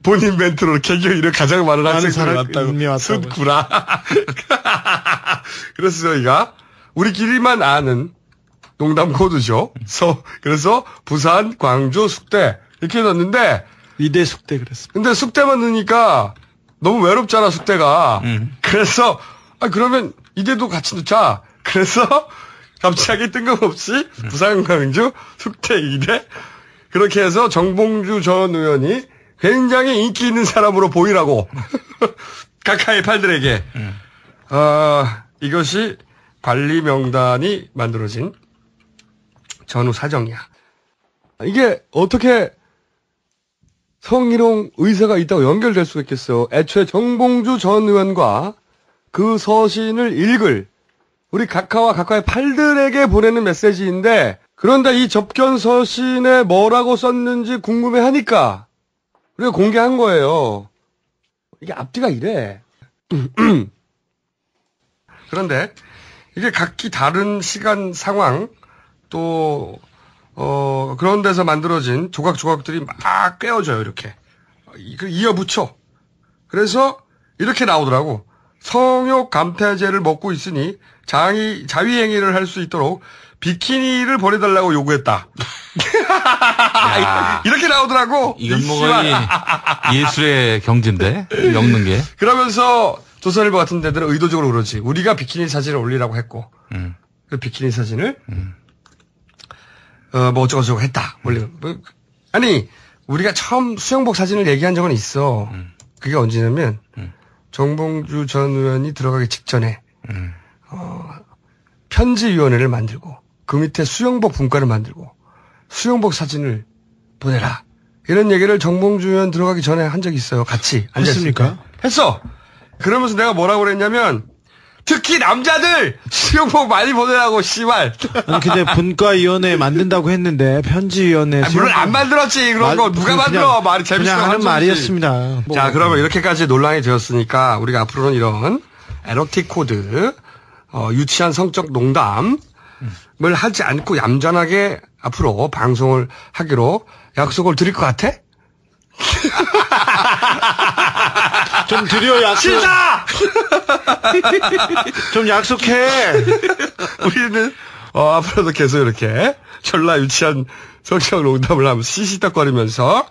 C: 본인 멘트로 개교 이래 가장 많은 학생들이 왔다고 순구라. 그래서 저희가 우리끼리만 아는 농담 코드죠. 그래서 부산, 광주, 숙대 이렇게 넣었는데
G: 이대 숙대 그랬습니다.
C: 근데 숙대만 넣으니까 너무 외롭잖아 숙대가. 그래서 그러면 이대도 같이 넣자. 그래서 갑자기 뜬금없이 부산, 광주, 숙대 2대 그렇게 해서 정봉주 전 의원이 굉장히 인기 있는 사람으로 보이라고 각하의 팔들에게 이것이 관리 명단이 만들어진 전후 사정이야. 이게 어떻게 성희롱 의사가 있다고 연결될 수가 있겠어. 애초에 정봉주 전 의원과 그 서신을 읽을 우리 각하와 각하의 팔들에게 보내는 메시지인데, 그런데 이 접견 서신에 뭐라고 썼는지 궁금해하니까 우리가 공개한 거예요. 이게 앞뒤가 이래. 그런데 이게 각기 다른 시간 상황 또 그런 데서 만들어진 조각조각들이 막 꿰어져요. 이렇게 이어붙여. 그래서 이렇게 나오더라고. 성욕 감퇴제를 먹고 있으니 자위행위를 할 수 있도록 비키니를 보내달라고 요구했다. 이렇게 나오더라고.
L: 이건 뭐가 예술의 경지인데, 엮는 게.
C: 그러면서 조선일보 같은 데들은 의도적으로 그러지. 우리가 비키니 사진을 올리라고 했고, 그 비키니 사진을, 뭐 어쩌고저쩌고 했다. 아니, 우리가 처음 수영복 사진을 얘기한 적은 있어. 그게 언제냐면, 정봉주 전 의원이 들어가기 직전에, 편지위원회를 만들고, 그 밑에 수영복 분과를 만들고, 수영복 사진을 보내라. 이런 얘기를 정봉주 의원 들어가기 전에 한 적이 있어요. 같이.
G: 했습니까?
C: 했어. 그러면서 내가 뭐라고 그랬냐면, 특히 남자들 수영복 많이 보내라고, 씨발.
G: 아니, 근데 분과위원회 만든다고 했는데, 편지위원회.
C: 물론 안 만들었지. 그런 거 누가 만들어. 말이 재밌어.
G: 그냥 하는 말이었습니다.
C: 자, 그러면 이렇게까지 논란이 되었으니까, 우리가 앞으로는 이런 에로틱 코드, 유치한 성적 농담을 하지 않고 얌전하게 앞으로 방송을 하기로 약속을 드릴 것 같아?
G: 좀 드려, 약속.
C: 진짜!
G: 좀 약속해.
C: 우리는, 앞으로도 계속 이렇게 졸라 유치한 성적 농담을 하면서 시시떡거리면서,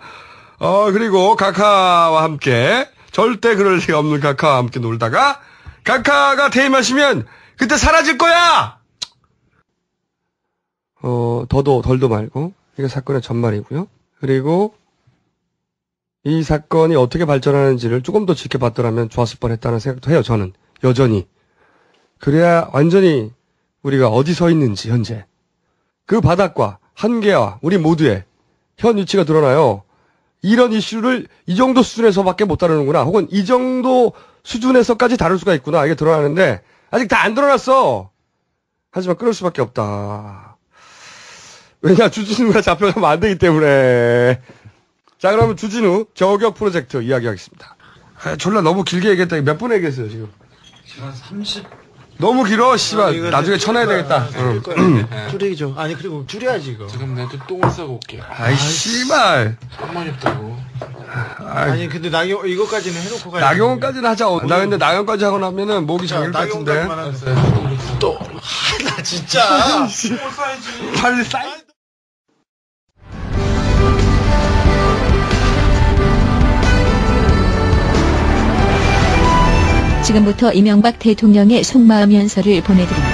C: 그리고 각하와 함께, 절대 그럴 리가 없는 각하와 함께 놀다가, 각하가 퇴임하시면, 그때 사라질 거야! 더도 덜도 말고, 이게 사건의 전말이고요. 그리고, 이 사건이 어떻게 발전하는지를 조금 더 지켜봤더라면 좋았을 뻔했다는 생각도 해요, 저는. 여전히. 그래야 완전히 우리가 어디 서 있는지, 현재. 그 바닥과 한계와 우리 모두의 현 위치가 드러나요. 이런 이슈를 이 정도 수준에서밖에 못 다루는구나. 혹은 이 정도 수준에서까지 다룰 수가 있구나. 이게 드러나는데, 아직 다 안 드러났어. 하지만 끊을 수밖에 없다. 왜냐, 주진우가 잡혀가면 안 되기 때문에. 자, 그러면 주진우 저격 프로젝트 이야기하겠습니다. 졸라 너무 길게 얘기했다. 몇 분 얘기했어요, 지금?
H: 한 30.
C: 너무 길어, 씨발. 나중에 쳐내야 되겠다.
G: 줄이죠. 아니, 그리고 줄여야지, 이거.
L: 지금 내가 좀 똥을 싸고 올게요.
C: 아이, 씨발.
L: 상관이 없다고.
G: 아니, 근데 이거까지는 해놓고 가야
C: 나경원까지는 하자. 나 근데 나경원까지 하고 나면은 목이 잠길 것 같은데.
G: 또. 나 진짜.
C: 빨리 싸이.
D: 지금부터 이명박 대통령의 속마음 연설을 보내드립니다.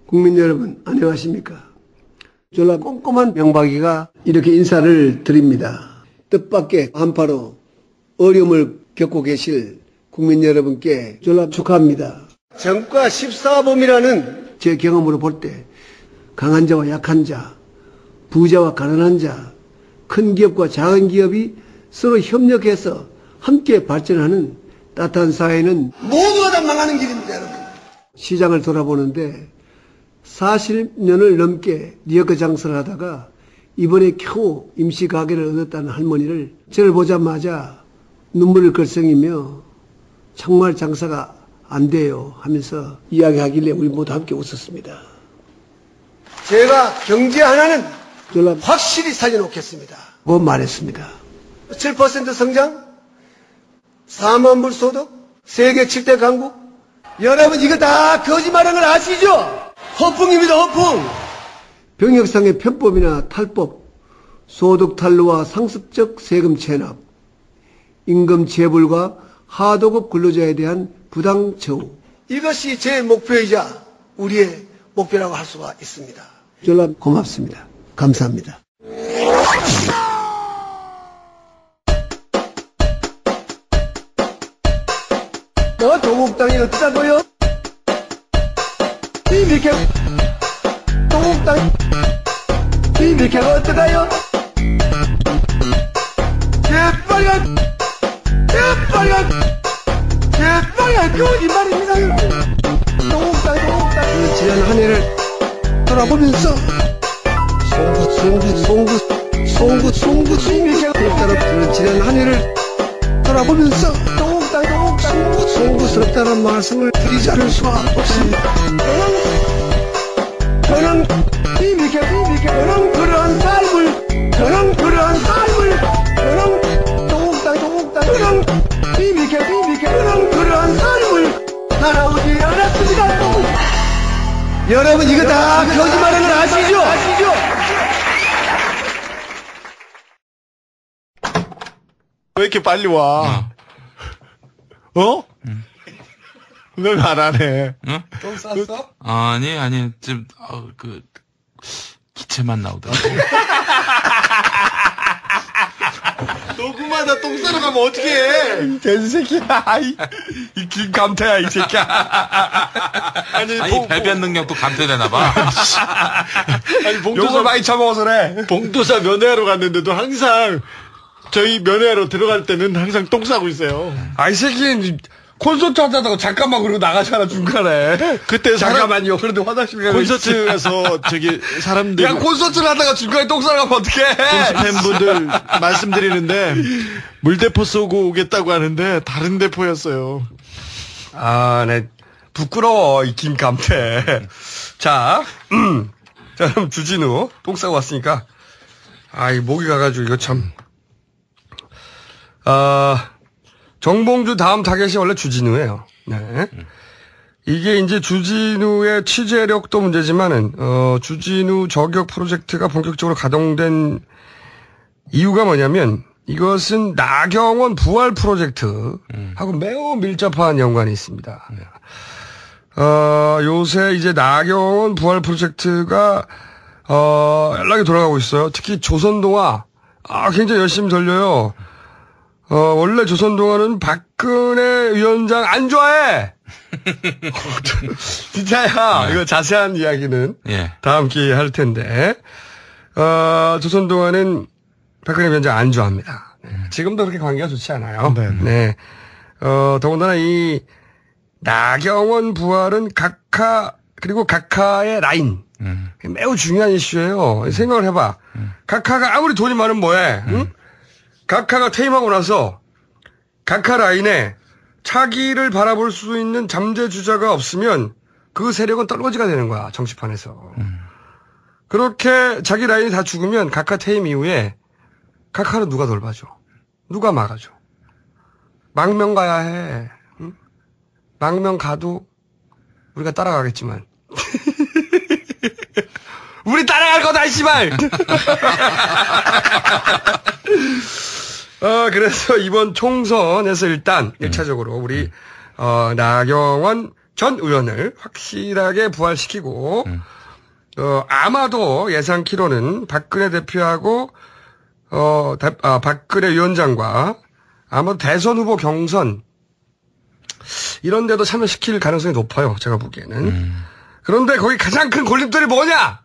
E: 국민 여러분, 안녕하십니까? 졸라 꼼꼼한 명박이가 이렇게 인사를 드립니다. 뜻밖의 한파로 어려움을 겪고 계실 국민 여러분께 졸라 축하합니다. 정과 14범이라는 제 경험으로 볼 때 강한 자와 약한 자, 부자와 가난한 자, 큰 기업과 작은 기업이 서로 협력해서 함께 발전하는 따뜻한 사회는 모두가 다 망하는 길입니다, 여러분. 시장을 돌아보는데 40년을 넘게 리어커 장사를 하다가 이번에 겨우 임시 가게를 얻었다는 할머니를 저를 보자마자 눈물을 글썽이며 정말 장사가 안 돼요 하면서 이야기하길래 우리 모두 함께 웃었습니다. 제가 경제 하나는 확실히 살려놓겠습니다. 뭐 말했습니다. 7% 성장, 4만 불 소득, 세계 7대 강국. 여러분 이거 다 거짓말하는 걸 아시죠? 허풍입니다, 허풍. 병역상의 편법이나 탈법, 소득 탈루와 상습적 세금 체납, 임금 체불과 하도급 근로자에 대한 부당 처우. 이것이 제 목표이자 우리의 목표라고 할 수가 있습니다. 졸라 고맙습니다. 감사합니다. 너 조국당이 어쩌고요? 이렇게 동땅 이렇게 어떡해요? 개빨간 거짓말입니다. 동땅 지난 한 해를 돌아보면서 송구 이렇게 따라 지난 한 해를 돌아보면서 송구스럽다는 말씀을 드리지 않을 수가 없습니다. 저는 그러한 삶을 그러한 삶을 살아오지 않았습니다. 여러분 이거 다 거짓말하는 걸 아시죠?
H: 왜 이렇게 빨리 와? 왜 말 안 해?
L: 응?
E: 똥 쌌어?
L: 아니, 좀, 기체만 나오더라고.
H: 녹음하다 똥 싸러 가면 어떻게 해?
C: 돼지 새끼야. 이 김감태야, 이 새끼야.
L: 아니, 배변 능력도 감퇴되나봐.
H: 아니,
C: 요걸 많이 처먹어서 그래.
H: 봉도사 면회하러 갔는데도 항상, 저희 면회하러 들어갈 때는 항상 똥 싸고 있어요.
C: 이 새끼는 콘서트 하다가 잠깐만 그러고 나가잖아, 중간에.
H: 그때
C: 잠깐만요. 그런데 화장실 가고
H: 콘서트 가서 사람들.
C: 야, 콘서트를 하다가 중간에 똥 싸러 가면 어떡해.
H: 팬분들 말씀드리는데, 물대포 쏘고 오겠다고 하는데, 다른 대포였어요.
C: 네. 부끄러워, 이 김감태. 자, 그럼 주진우, 똥 싸고 왔으니까. 이 목이 가가지고, 이거 참. 정봉주 다음 타겟이 원래 주진우예요. 네. 이게 이제 주진우의 취재력도 문제지만은, 주진우 저격 프로젝트가 본격적으로 가동된 이유가 뭐냐면, 이것은 나경원 부활 프로젝트하고 매우 밀접한 연관이 있습니다. 요새 이제 나경원 부활 프로젝트가, 연락이 돌아가고 있어요. 특히 조선동화, 굉장히 열심히 돌려요. 원래 조선동화는 박근혜 위원장 안 좋아해! 진짜야. 이거 자세한 이야기는 다음 기회에 할 텐데, 조선동화는 박근혜 위원장 안 좋아합니다. 지금도 그렇게 관계가 좋지 않아요. 네. 더군다나 이 나경원 부활은 그리고 각하의 라인. 매우 중요한 이슈예요. 생각을 해봐. 각하가 아무리 돈이 많으면 뭐해? 응? 각하가 퇴임하고 나서 각하 라인에 차기를 바라볼 수 있는 잠재주자가 없으면 그 세력은 떨거지가 되는 거야, 정치판에서. 그렇게 자기 라인이 다 죽으면 각하 퇴임 이후에 각하는 누가 돌봐줘? 누가 막아줘? 망명 가야 해. 응? 망명 가도 우리가 따라가겠지만. 우리 따라갈 거다, 씨발! 그래서 이번 총선에서 일단 1차적으로 우리 나경원 전 의원을 확실하게 부활시키고 아마도 예상키로는 박근혜 대표하고 박근혜 위원장과 아마도 대선 후보 경선 이런 데도 참여시킬 가능성이 높아요. 제가 보기에는. 그런데 거기 가장 큰 골림돌이 뭐냐?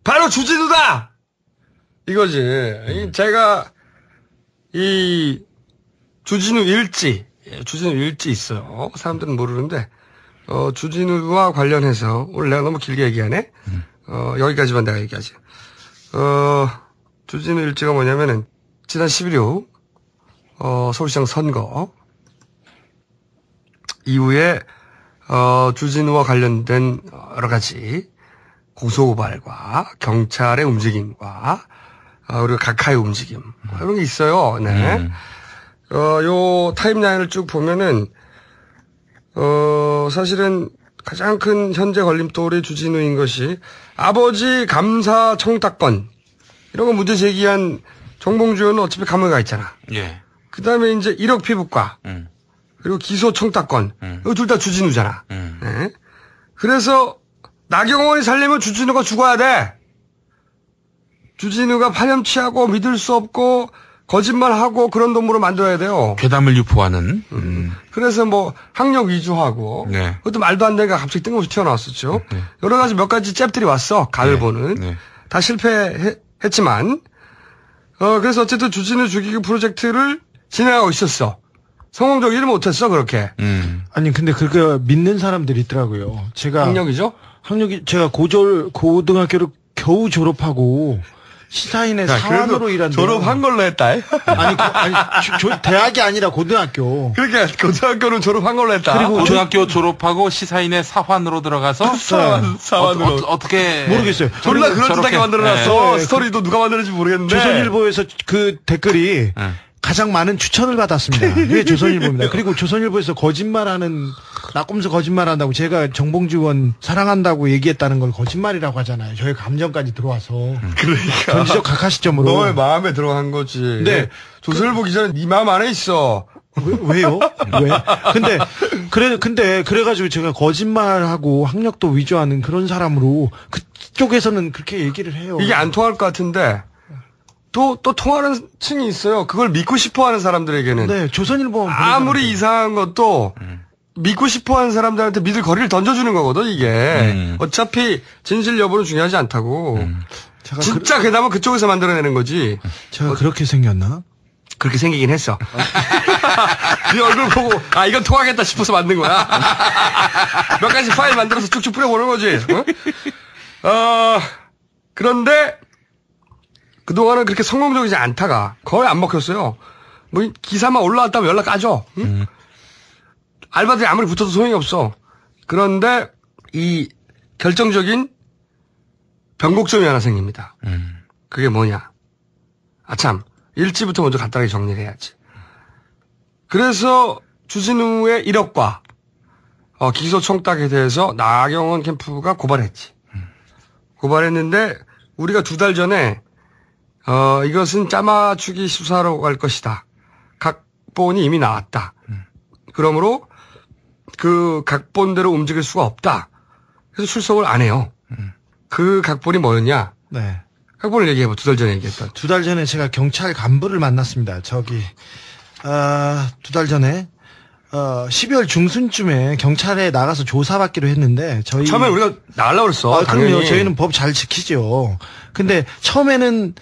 C: 바로 주진우다! 이거지. 제가 이 주진우 일지 있어요. 사람들은 모르는데 주진우와 관련해서 오늘 내가 너무 길게 얘기하네. 여기까지만 내가 얘기하지. 주진우 일지가 뭐냐면은 지난 11일 서울시장 선거 이후에 주진우와 관련된 여러 가지 고소고발과 경찰의 움직임과 그리고 각하의 움직임 이런 게 있어요. 네. 요 타임라인을 쭉 보면은 사실은 가장 큰 현재 걸림돌이 주진우인 것이 아버지 감사 청탁권 이런 거 문제 제기한 정봉주 의원은 어차피 감옥에 가 있잖아.
L: 예.
C: 그다음에 이제 1억 피부과 그리고 기소 청탁권 이거 둘 다 주진우잖아. 네. 그래서 나경원이 살려면 주진우가 죽어야 돼. 주진우가 파렴치하고 믿을 수 없고 거짓말하고 그런 놈으로 만들어야 돼요.
L: 괴담을 유포하는.
C: 그래서 뭐 학력 위주하고
L: 네.
C: 그것도 말도 안 되니까 갑자기 뜬금없이 튀어나왔었죠.
L: 네.
C: 여러 가지 몇 가지 잽들이 왔어. 가을보는.
L: 네.
C: 다 실패했지만 그래서 어쨌든 주진우 죽이기 프로젝트를 진행하고 있었어. 성공적이지 못했어 그렇게.
G: 아니 근데 그렇게 믿는 사람들이 있더라고요. 제가 학력이 제가 고등학교를 겨우 졸업하고 시사인의 사원으로 일한다.
C: 졸업한 걸로 했다.
G: 아니 대학이 아니라 고등학교.
C: 그러니까 고등학교는 졸업한 걸로 했다.
L: 그리고 고등학교 졸업하고 시사인의 사환으로 들어가서
C: 사환으로
L: 어떻게
G: 모르겠어요.
C: 졸라 그럴듯하게 만들어놨어. 스토리도 누가 만드는지 모르겠는데.
G: 조선일보에서 그 댓글이 가장 많은 추천을 받았습니다. 그게 조선일보입니다. 그리고 조선일보에서 거짓말하는 나꼼수 거짓말한다고 제가 정봉주 의원 사랑한다고 얘기했다는 걸 거짓말이라고 하잖아요. 저의 감정까지 들어와서.
C: 그러니까.
G: 전지적 각하 시점으로.
C: 너의 마음에 들어간 거지.
G: 네.
C: 조선일보 기자는 네 마음 안에 있어.
G: 왜요? 왜? 근데 그래가지고 제가 거짓말하고 학력도 위조하는 그런 사람으로 그쪽에서는 그렇게 얘기를 해요.
C: 이게 안 통할 것 같은데. 또 통하는 층이 있어요. 그걸 믿고 싶어 하는 사람들에게는.
G: 네, 조선일보.
C: 아무리 이상한 것도 믿고 싶어 하는 사람들한테 믿을 거리를 던져주는 거거든, 이게. 어차피 진실 여부는 중요하지 않다고. 진짜 괴담은 그쪽에서 만들어내는 거지.
G: 제가 그렇게 생겼나?
C: 그렇게 생기긴 했어. 네 얼굴 보고, 이건 통하겠다 싶어서 만든 거야. 몇 가지 파일 만들어서 쭉쭉 뿌려보는 거지. 그런데, 그동안은 그렇게 성공적이지 않다가 거의 안 먹혔어요. 뭐 기사만 올라왔다면 연락 까줘. 응? 알바들이 아무리 붙어도 소용이 없어. 그런데 이 결정적인 변곡점이 하나 생깁니다. 그게 뭐냐. 참 일지부터 먼저 간단하게 정리를 해야지. 그래서 주진우의 1억과 기소 청탁에 대해서 나경원 캠프가 고발했지. 고발했는데 우리가 2달 전에 이것은 짜맞추기 수사로 갈 것이다. 각본이 이미 나왔다. 그러므로 그 각본대로 움직일 수가 없다. 그래서 출석을 안 해요. 그 각본이 뭐였냐?
G: 네.
C: 각본을 얘기해봐. 2달 전에 얘기했던.
G: 2달 전에 제가 경찰 간부를 만났습니다. 2달 전에 12월 중순쯤에 경찰에 나가서 조사받기로 했는데
C: 처음에 우리가 나가려고 그랬어. 당연히.
G: 그럼요. 저희는 법 잘 지키죠. 근데 처음에는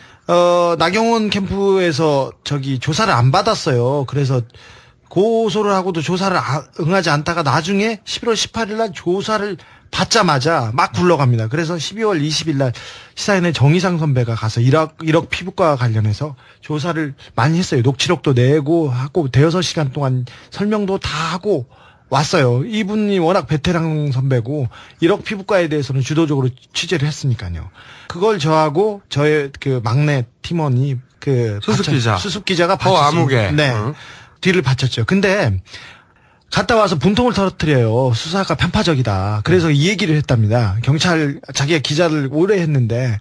G: 나경원 캠프에서 조사를 안 받았어요. 그래서 고소를 하고도 조사를 응하지 않다가 나중에 11월 18일 날 조사를 받자마자 막 굴러갑니다. 그래서 12월 20일 날 시사인의 정의상 선배가 가서 1억 피부과 관련해서 조사를 많이 했어요. 녹취록도 내고 하고 대여섯 시간 동안 설명도 다 하고 왔어요. 이분이 워낙 베테랑 선배고 1억 피부과에 대해서는 주도적으로 취재를 했으니까요. 그걸 저하고 저의 그 막내 팀원이 수습 기자가
C: 암흑에
G: 네. 뒤를 바쳤죠. 근데 갔다 와서 분통을 터뜨려요. 수사가 편파적이다. 그래서 이 얘기를 했답니다. 경찰 자기가 기자를 오래 했는데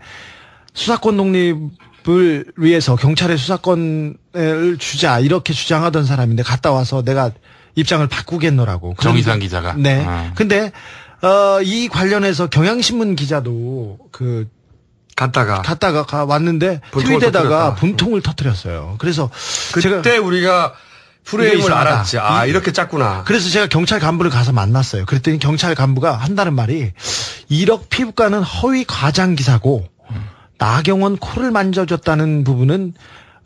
G: 수사권 독립을 위해서 경찰의 수사권을 주자 이렇게 주장하던 사람인데 갔다 와서 내가 입장을 바꾸겠노라고.
L: 정의상 기자가.
G: 네. 근데 이 관련해서 경향신문 기자도 갔다가 왔는데 트윗에다가 분통을 터뜨렸어요. 그래서
C: 그때 우리가 프레임을 알았지. 이렇게 짰구나.
G: 그래서 제가 경찰 간부를 가서 만났어요. 그랬더니 경찰 간부가 한다는 말이 1억 피부과는 허위 과장 기사고 나경원 코를 만져줬다는 부분은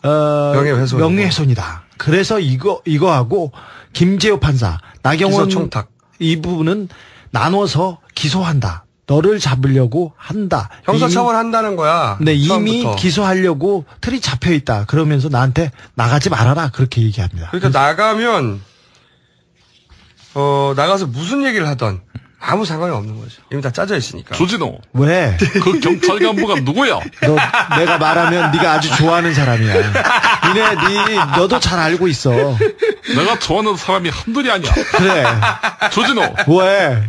G: 명예훼손이다. 그래서 이거하고 김재호 판사, 나경원
C: 총탁
G: 이 부분은 나눠서 기소한다. 너를 잡으려고 한다.
C: 형사처벌한다는 거야.
G: 네,
C: 처음부터.
G: 이미 기소하려고 틀이 잡혀 있다. 그러면서 나한테 나가지 말아라. 그렇게 얘기합니다.
C: 그러니까 나가면 나가서 무슨 얘기를 하던 아무 상관이 없는 거죠. 이미 다 짜져 있으니까.
L: 조진호.
G: 왜?
L: 그 경찰 간부가 누구야?
G: 내가 말하면 네가 아주 좋아하는 사람이야. 너도 잘 알고 있어.
L: 내가 좋아하는 사람이 한둘이 아니야.
G: 그래.
L: 조진호.
G: 왜?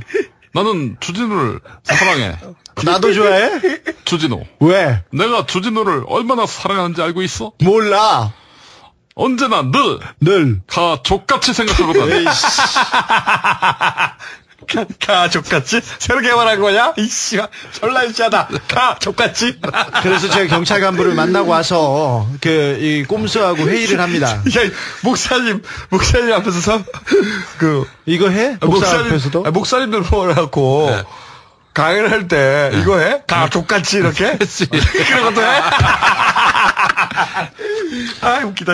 L: 나는 주진우를 사랑해.
G: 나도 좋아해?
L: 주진우.
G: 왜?
L: 내가 주진우를 얼마나 사랑하는지 알고 있어?
G: 몰라.
L: 언제나 늘 가 족같이 생각하거든.
C: 가, 족같지? 새로 개발한 거냐? 이씨, 졸라 유치하다. 가, 족같지?
G: 그래서 제가 경찰 간부를 만나고 와서 이 꼼수하고 회의를 합니다.
C: 야, 목사님 앞에서
G: 이거 해? 목사 앞에서도?
C: 목사님들 모아갖고
L: 네.
C: 강연을 할 때 이거 해? 가, 족같지? 이렇게? 그런 것도 해? 아, 웃기다.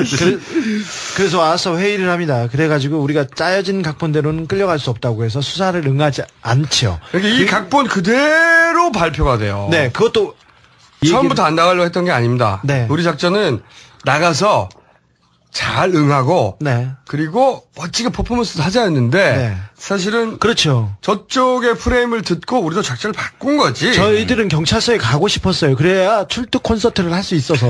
G: 그래서 와서 회의를 합니다. 그래가지고 우리가 짜여진 각본대로는 끌려갈 수 없다고 해서 수사를 응하지 않죠.
C: 이 각본 그대로 발표가 돼요.
G: 네, 그것도
C: 처음부터 안 나가려고 했던 게 아닙니다.
G: 네.
C: 우리 작전은 나가서 잘 응하고
G: 네.
C: 그리고 멋지게 퍼포먼스도 하자였는데
G: 네.
C: 사실은
G: 그렇죠.
C: 저쪽의 프레임을 듣고 우리도 작전을 바꾼 거지.
G: 저희들은 경찰서에 가고 싶었어요. 그래야 출두 콘서트를 할 수 있어서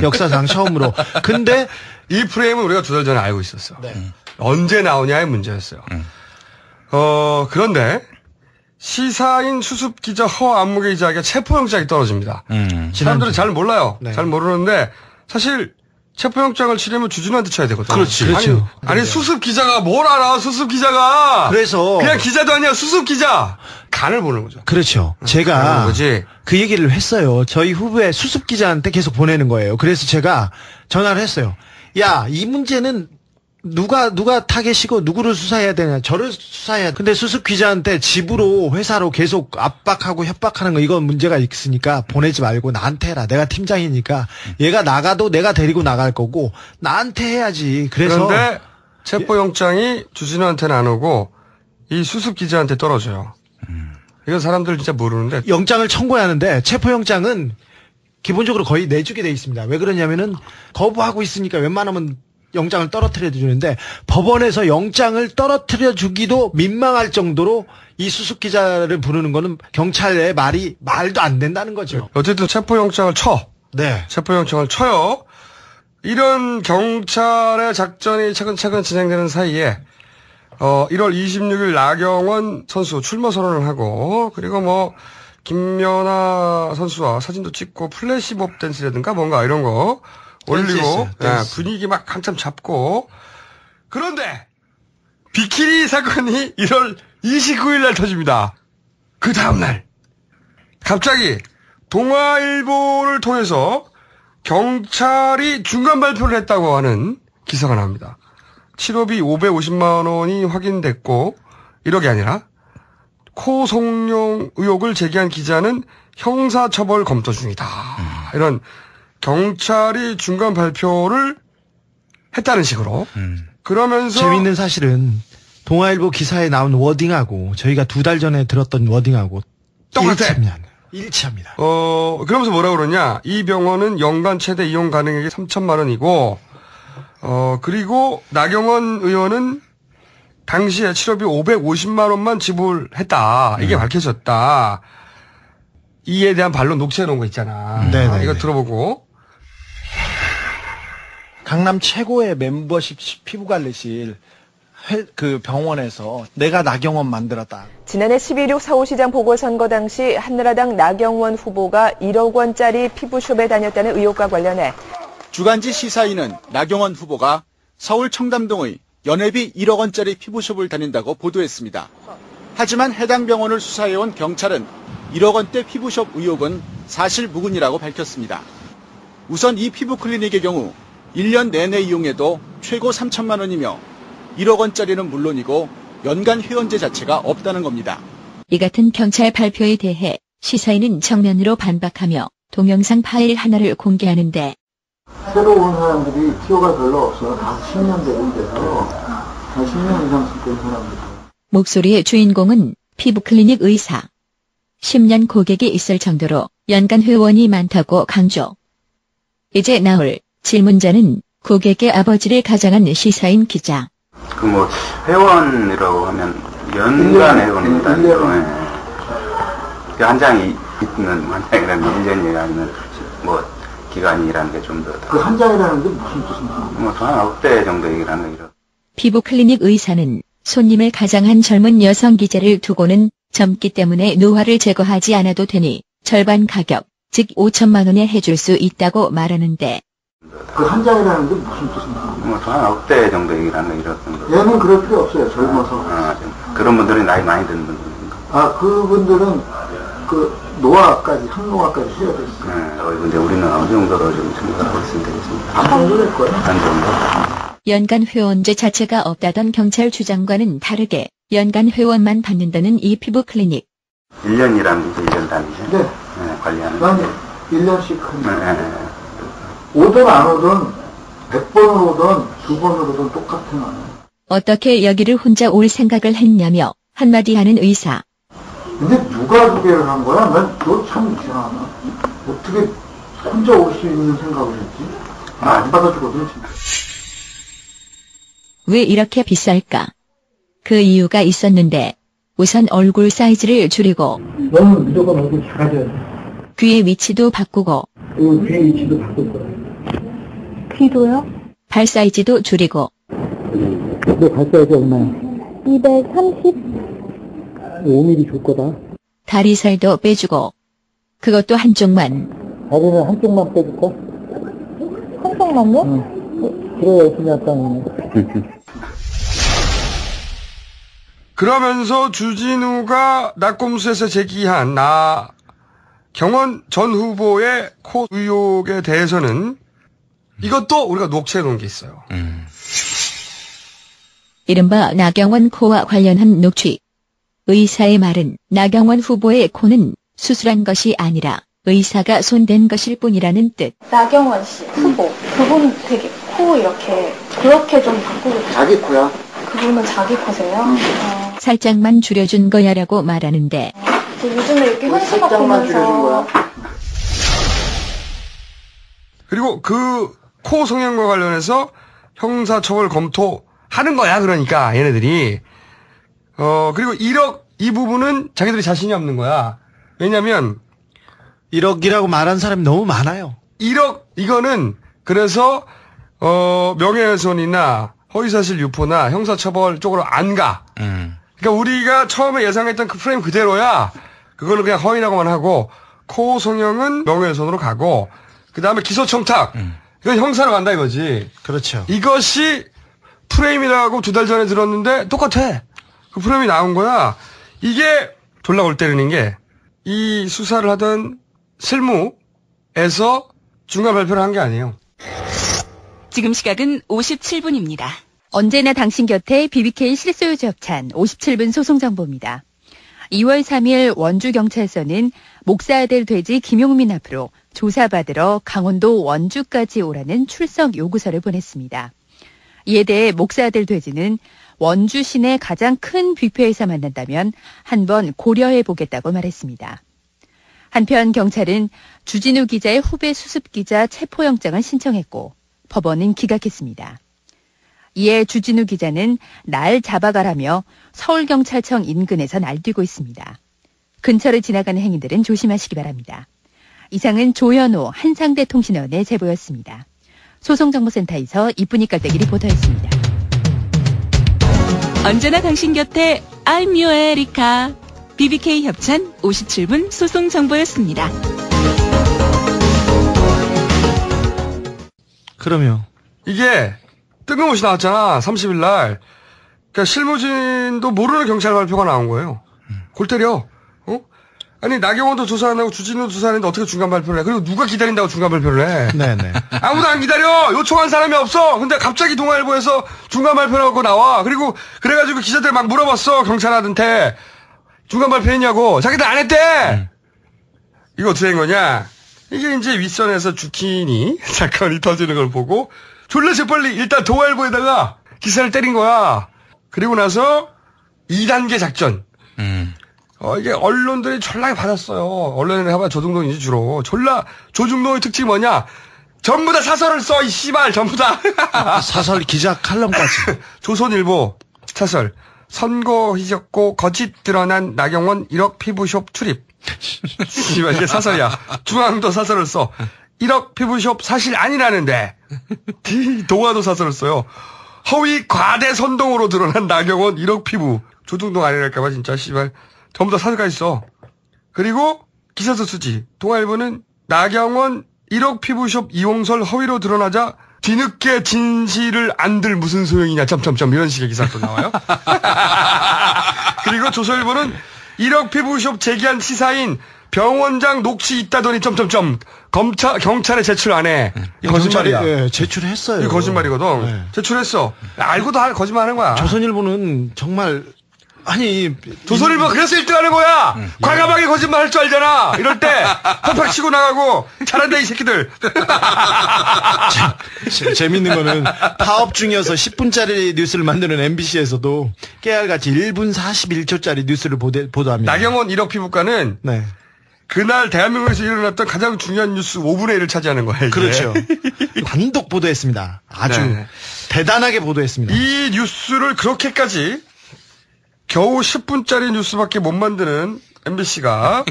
G: 역사상 처음으로. 근데
C: 이 프레임은 우리가 2달 전에 알고 있었어.
G: 네.
C: 언제 나오냐의 문제였어요. 그런데 시사인 수습 기자 허안무개 기자에게 체포영장이 떨어집니다. 사람들은 잘 몰라요.
G: 네.
C: 잘 모르는데 사실 체포영장을 치려면 주진우한테 쳐야 되거든.
L: 그렇지.
G: 그렇죠.
C: 아니 수습 기자가 뭘 알아? 수습 기자가.
G: 그래서
C: 그냥 기자도 아니야. 수습 기자. 간을 보는 거죠.
G: 그렇죠.
C: 보는
G: 제가
C: 거지.
G: 그 얘기를 했어요. 저희 후배 수습 기자한테 계속 보내는 거예요. 그래서 제가 전화를 했어요. 야, 이 문제는 누가 타겟이고 누구를 수사해야 되냐. 저를 수사해야 돼. 근데 수습 기자한테 집으로 회사로 계속 압박하고 협박하는 거 이건 문제가 있으니까 보내지 말고 나한테 해라. 내가 팀장이니까 얘가 나가도 내가 데리고 나갈 거고 나한테 해야지.
C: 그런데 체포영장이 주진우한테는 안 오고 이 수습 기자한테 떨어져요. 이건 사람들 진짜 모르는데
G: 영장을 청구하는데 체포영장은 기본적으로 거의 내주게 돼 있습니다. 왜 그러냐면은 거부하고 있으니까 웬만하면 영장을 떨어뜨려 주는데 법원에서 영장을 떨어뜨려 주기도 민망할 정도로 이 수습 기자를 부르는 거는 경찰의 말도 안 된다는 거죠.
C: 어쨌든 체포영장을 쳐.
G: 네.
C: 체포영장을 쳐요. 이런 경찰의 작전이 차근차근 진행되는 사이에 1월 26일 나경원 선수 출마 선언을 하고 그리고 김연아 선수와 사진도 찍고 플래시몹 댄스라든가 뭔가 이런 거 올리고 분위기 막 한참 잡고 그런데 비키니 사건이 1월 29일 날 터집니다. 그 다음날 갑자기 동아일보를 통해서 경찰이 중간 발표를 했다고 하는 기사가 나옵니다. 치료비 550만 원이 확인됐고 1억이 아니라 코송룡 의혹을 제기한 기자는 형사처벌 검토 중이다. 이런 경찰이 중간 발표를 했다는 식으로. 그러면서
G: 재미있는 사실은 동아일보 기사에 나온 워딩하고 저희가 2달 전에 들었던 워딩하고
C: 똑같아.
G: 일치합니다.
C: 그러면서 뭐라 그러냐. 이 병원은 연간 최대 이용 가능액이 3천만 원이고 그리고 나경원 의원은 당시에 치료비 550만 원만 지불했다. 이게 밝혀졌다. 이에 대한 반론 녹취해 놓은 거 있잖아.
G: 네네.
C: 이거 들어보고.
M: 강남 최고의 멤버십 피부관리실 그 병원에서 내가 나경원 만들었다.
N: 지난해 12.6 서울시장 보궐선거 당시 한나라당 나경원 후보가 1억 원짜리 피부숍에 다녔다는 의혹과 관련해
M: 주간지 시사인은 나경원 후보가 서울 청담동의 연회비 1억 원짜리 피부숍을 다닌다고 보도했습니다. 하지만 해당 병원을 수사해온 경찰은 1억 원대 피부숍 의혹은 사실 무근이라고 밝혔습니다. 우선 이 피부 클리닉의 경우 1년 내내 이용해도 최고 3천만 원이며 1억 원짜리는 물론이고 연간 회원제 자체가 없다는 겁니다.
D: 이 같은 경찰 발표에 대해 시사인은 정면으로 반박하며 동영상 파일 하나를 공개하는데
O: 새로 온 사람들이 티오가 별로 없어요. 다 10년 된 데서 다 10년 이상 된 사람들.
D: 목소리의 주인공은 피부클리닉 의사. 10년 고객이 있을 정도로 연간 회원이 많다고 강조. 이제 나올 질문자는 고객의 아버지를 가장한 시사인 기자.
P: 회원이라고 하면 연간 회원입니다. 한 장이 있는 한 장이라는 1년이 아니면 기간이라는 게 좀 더.
O: 그 한 장이라는 게 무슨 뜻입니까?
P: 한 9대 정도 얘기라는 거죠.
D: 피부클리닉 의사는 손님을 가장한 젊은 여성 기자를 두고는 젊기 때문에 노화를 제거하지 않아도 되니 절반 가격, 즉 5천만 원에 해줄 수 있다고 말하는데
O: 그 한 장이라는 게 무슨 뜻입니까?
P: 한 9대 정도 얘기라는 거 이렇습니다.
O: 얘는 그럴 필요 없어요. 젊어서.
P: 그런 분들이 나이 많이 드는 분들인가?
O: 아, 그분들은 노화까지, 항노화까지 해야 됐어요.
P: 네, 근데 우리는 어느 정도로 좀 생각하고 있으면 되겠습니다.
O: 반 정도 될 거예요.
P: 반 정도?
D: 연간 회원제 자체가 없다던 경찰 주장과는 다르게 연간 회원만 받는다는 이 피부 클리닉.
P: 1년이라는 게 1년 단위죠?
O: 네.
P: 네, 관리하는.
O: 난 1년씩 하는데. 오든 안 오든 100번을 오든 2번을 오든 똑같은 거예요.
D: 어떻게 여기를 혼자 올 생각을 했냐며 한마디 하는 의사.
O: 근데 누가 두 개를 한 거야? 난 그거 참 이상하나. 어떻게 혼자 올 수 있는 생각을 했지? 안 받아주거든, 진짜.
D: 왜 이렇게 비쌀까? 그 이유가 있었는데 우선 얼굴 사이즈를 줄이고
O: 너는 무조건 얼굴 작아져야 돼.
D: 귀의 위치도 바꾸고
O: 그리고 귀의 위치도 바꿀 거야.
D: 귀도요? 발 사이즈도 줄이고
O: 너 발 사이즈 얼마야?
D: 230?
O: 5mm 줄 거다.
D: 다리살도 빼주고 그것도 한쪽만.
O: 다리는 한쪽만 빼줄까?
D: 한쪽만요?
O: 응. 그래 열심히 했다는
C: 그러면서 주진우가 낙검수에서 제기한 나경원 전 후보의 코 의혹에 대해서는 이것도 우리가 녹취해 놓은 게 있어요.
D: 이른바 나경원 코와 관련한 녹취. 의사의 말은 나경원 후보의 코는 수술한 것이 아니라 의사가 손댄 것일 뿐이라는 뜻.
Q: 나경원 씨 후보 그분 되게 코 이렇게 그렇게 좀 바꾸고
O: 자기 코야.
Q: 그분은 자기 코세요?
D: 살짝만 줄여준 거야라고 말하는데
Q: 요즘에 이렇게 현수막 보면서
C: 그리고 그 코 성형과 관련해서 형사처벌 검토하는 거야. 그러니까 얘네들이 그리고 1억 이 부분은 자기들이 자신이 없는 거야. 왜냐면
G: 1억이라고 말한 사람이 너무 많아요.
C: 1억 이거는 그래서 명예훼손이나 허위사실 유포나 형사처벌 쪽으로 안 가. 그러니까 우리가 처음에 예상했던 그 프레임 그대로야. 그거는 그냥 허위라고만 하고 코 성형은 명예훼손으로 가고 그 다음에 기소청탁. 이건 형사로 간다 이거지.
G: 그렇죠.
C: 이것이 프레임이라고 2달 전에 들었는데 똑같아. 그 프레임이 나온 거야. 이게 졸라 골 때리는 게 이 수사를 하던 실무에서 중간 발표를 한 게 아니에요.
I: 지금 시각은 57분입니다.
R: 언제나 당신 곁에 BBK 실소유주 협찬 57분 소송정보입니다. 2월 3일 원주경찰서는 목사아들 돼지 김용민 앞으로 조사받으러 강원도 원주까지 오라는 출석 요구서를 보냈습니다. 이에 대해 목사아들 돼지는 원주 시내 가장 큰 뷔페에서 만난다면 한번 고려해보겠다고 말했습니다. 한편 경찰은 주진우 기자의 후배 수습기자 체포영장을 신청했고 법원은 기각했습니다. 이에 주진우 기자는 날 잡아가라며 서울경찰청 인근에서 날뛰고 있습니다. 근처를 지나가는 행인들은 조심하시기 바랍니다. 이상은 조현호 한상대통신원의 제보였습니다. 소송정보센터에서 이쁜이 깔때기 리포터였습니다.
I: 언제나 당신 곁에 I'm your Erica. BBK 협찬 57분 소송정보였습니다.
G: 그러면
C: 이게 뜬금없이 나왔잖아. 30일 날. 그러니까 실무진도 모르는 경찰 발표가 나온 거예요. 골 때려. 아니 나경원도 조사한다고 주진우도 조사하는데 어떻게 중간 발표를 해. 그리고 누가 기다린다고 중간 발표를 해.
G: 네네.
C: 아무도 안 기다려. 요청한 사람이 없어. 근데 갑자기 동아일보에서 중간 발표라고 나와. 그리고 그래가지고 기자들 막 물어봤어. 경찰한테. 중간 발표했냐고. 자기들 안 했대. 이거 어떻게 된 거냐. 이게 이제 윗선에서 주킨이 사건이 터지는 걸 보고 졸라 재빨리 일단 동아일보에다가 기사를 때린 거야. 그리고 나서 2단계 작전. 이게 언론들이 졸라게 받았어요. 언론에 해봐 조중동이지 주로. 졸라 조중동의 특징이 뭐냐? 전부 다 사설을 써, 이 씨발 전부 다.
G: 사설 기자 칼럼까지.
C: 조선일보 사설. 선거 희적고 거짓 드러난 나경원 1억 피부숍 출입. 씨발 이게 사설이야. 중앙도 사설을 써. 1억 피부숍 사실 아니라는데. 동아도 사설을 써요. 허위 과대 선동으로 드러난 나경원 1억 피부. 조중동 아니랄까봐 진짜 씨발. 전부 다 사설까지 써. 그리고 기사도 쓰지. 동아일보는 나경원 1억 피부숍 이용설 허위로 드러나자 뒤늦게 진실을 안들 무슨 소용이냐 점점점 이런 식의 기사가 또 나와요. 그리고 조선일보는 1억 피부숍 제기한 시사인 병원장 녹취 있다더니 점점점 경찰에 제출 안 해. 이 거짓말이야.
G: 예, 제출했어요.
C: 이 거짓말이거든.
G: 네.
C: 제출했어. 알고도 거짓말하는 거야.
G: 조선일보는 정말 아니
C: 조선일보 그래서 1등하는 거야. 과감하게 거짓말할 줄 알잖아. 이럴 때 팍팍 치고 나가고 잘한다 이 새끼들.
G: 재밌는 거는 파업 중이어서 10분짜리 뉴스를 만드는 MBC에서도 깨알같이 1분 41초짜리 뉴스를 보도합니다.
C: 나경원 1억 피부과는
G: 네.
C: 그날 대한민국에서 일어났던 가장 중요한 뉴스 5분의 1을 차지하는 거예요. 이제.
G: 그렇죠. 단독 보도했습니다. 아주
C: 네. 대단하게 보도했습니다. 이 뉴스를 그렇게까지 겨우 10분짜리 뉴스밖에 못 만드는 MBC가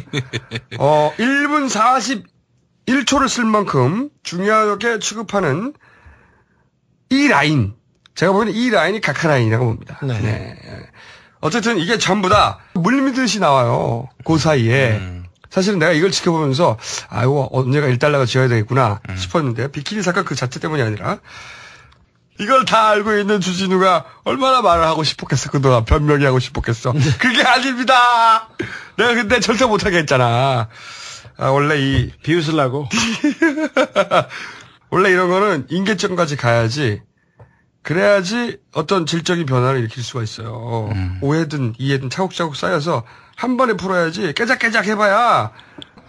C: 1분 41초를 쓸 만큼 중요하게 취급하는 이 라인, 제가 보기에는 이 라인이 각하라인이라고 봅니다.
G: 네.
C: 네. 어쨌든 이게 전부 다 물밀듯이 나와요. 그 사이에. 사실은 내가 이걸 지켜보면서 이거 언제가 1달러가 지어야 되겠구나 싶었는데 비키니 사건 그 자체 때문이 아니라 이걸 다 알고 있는 주진우가 얼마나 말을 하고 싶었겠어. 그동안 변명이 하고 싶었겠어. 그게 아닙니다. 내가 근데 절대 못하게 했잖아. 원래
G: 비웃으려고.
C: 원래 이런 거는 인계점까지 가야지. 그래야지 어떤 질적인 변화를 일으킬 수가 있어요. 오해든 이해든 차곡차곡 쌓여서 한 번에 풀어야지. 깨작깨작 해봐야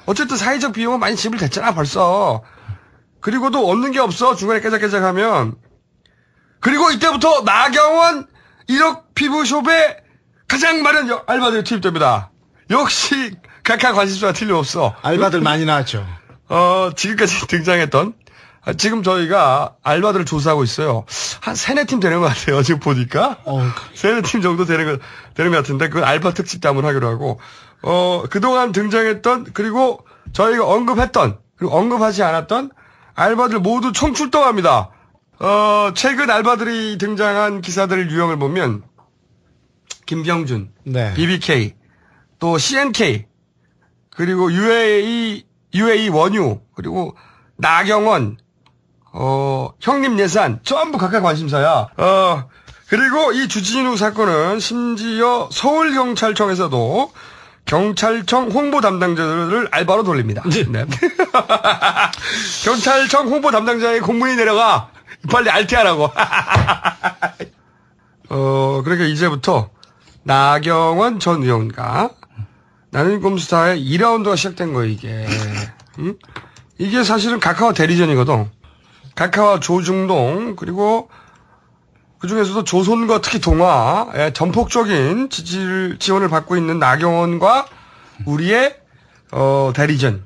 C: 어쨌든 사회적 비용은 많이 지불됐잖아 벌써. 그리고도 얻는 게 없어. 중간에 깨작깨작 하면. 그리고 이때부터 나경원 1억 피부숍에 가장 많은 알바들이 투입됩니다. 역시 각하 관심사가 틀림없어.
G: 알바들 많이 나왔죠.
C: 지금까지 등장했던 지금 저희가 알바들을 조사하고 있어요. 한 3-4팀 되는 것 같아요. 지금 보니까. 3-4팀 정도 되는 것 같은데, 그건 알바 특집 때 한번 하기로 하고, 그동안 등장했던, 그리고 저희가 언급했던, 그리고 언급하지 않았던 알바들 모두 총출동합니다. 최근 알바들이 등장한 기사들 유형을 보면, 김경준,
G: 네.
C: BBK, 또 CNK, 그리고 UAE 원유, 그리고 나경원, 형님 예산, 전부 각각 관심사야. 그리고 이 주진우 사건은 심지어 서울경찰청에서도 경찰청 홍보 담당자들을 알바로 돌립니다. 네. 경찰청 홍보 담당자의 공문이 내려가. 빨리 알퇴하라고. 그러니까 이제부터 나경원 전 의원과 나는 꼼수다의 2라운드가 시작된 거예요, 이게. 응? 이게 사실은 각하와 대리전이거든. 각하와 조중동, 그리고 그 중에서도 조선과 특히 동아에 전폭적인 지원을 받고 있는 나경원과 우리의, 대리전.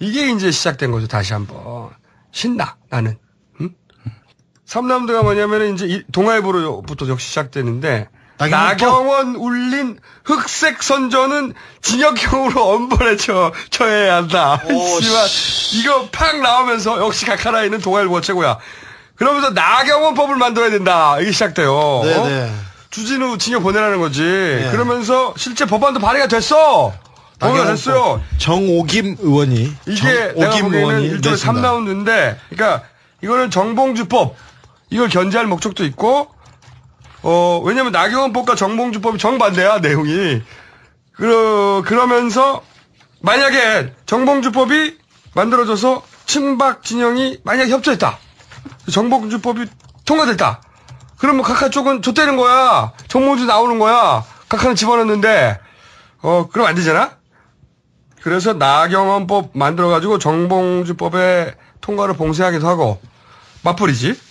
C: 이게 이제 시작된 거죠, 다시 한번. 신나, 나는. 응? 3라운드가 뭐냐면은 이제 동아일보로부터 역시 시작되는데, 나경원 울린 흑색 선전은 징역형으로 엄벌에 처해야 한다. 하지만 이거 팍 나오면서 역시 각하라인은 동아일보가 최고야. 그러면서 나경원법을 만들어야 된다. 이게 시작돼요.
G: 네네.
C: 주진우 징역 보내라는 거지. 네. 그러면서 실제 법안도 발의가 됐어. 발의가 됐어요.
G: 정오김 의원이.
C: 이게 내가 보기에는 일종의 3라운드인데, 그러니까 이거는 정봉주법 이걸 견제할 목적도 있고. 왜냐면 나경원법과 정봉주법이 정반대야, 내용이. 그러면서, 만약에 정봉주법이 만들어져서 친박 진영이 만약에 협조했다. 정봉주법이 통과됐다. 그러면 각하 쪽은 좆되는 거야. 정봉주 나오는 거야. 각하는 집어넣는데, 그럼 안 되잖아? 그래서 나경원법 만들어가지고 정봉주법의 통과를 봉쇄하기도 하고, 맞벌이지.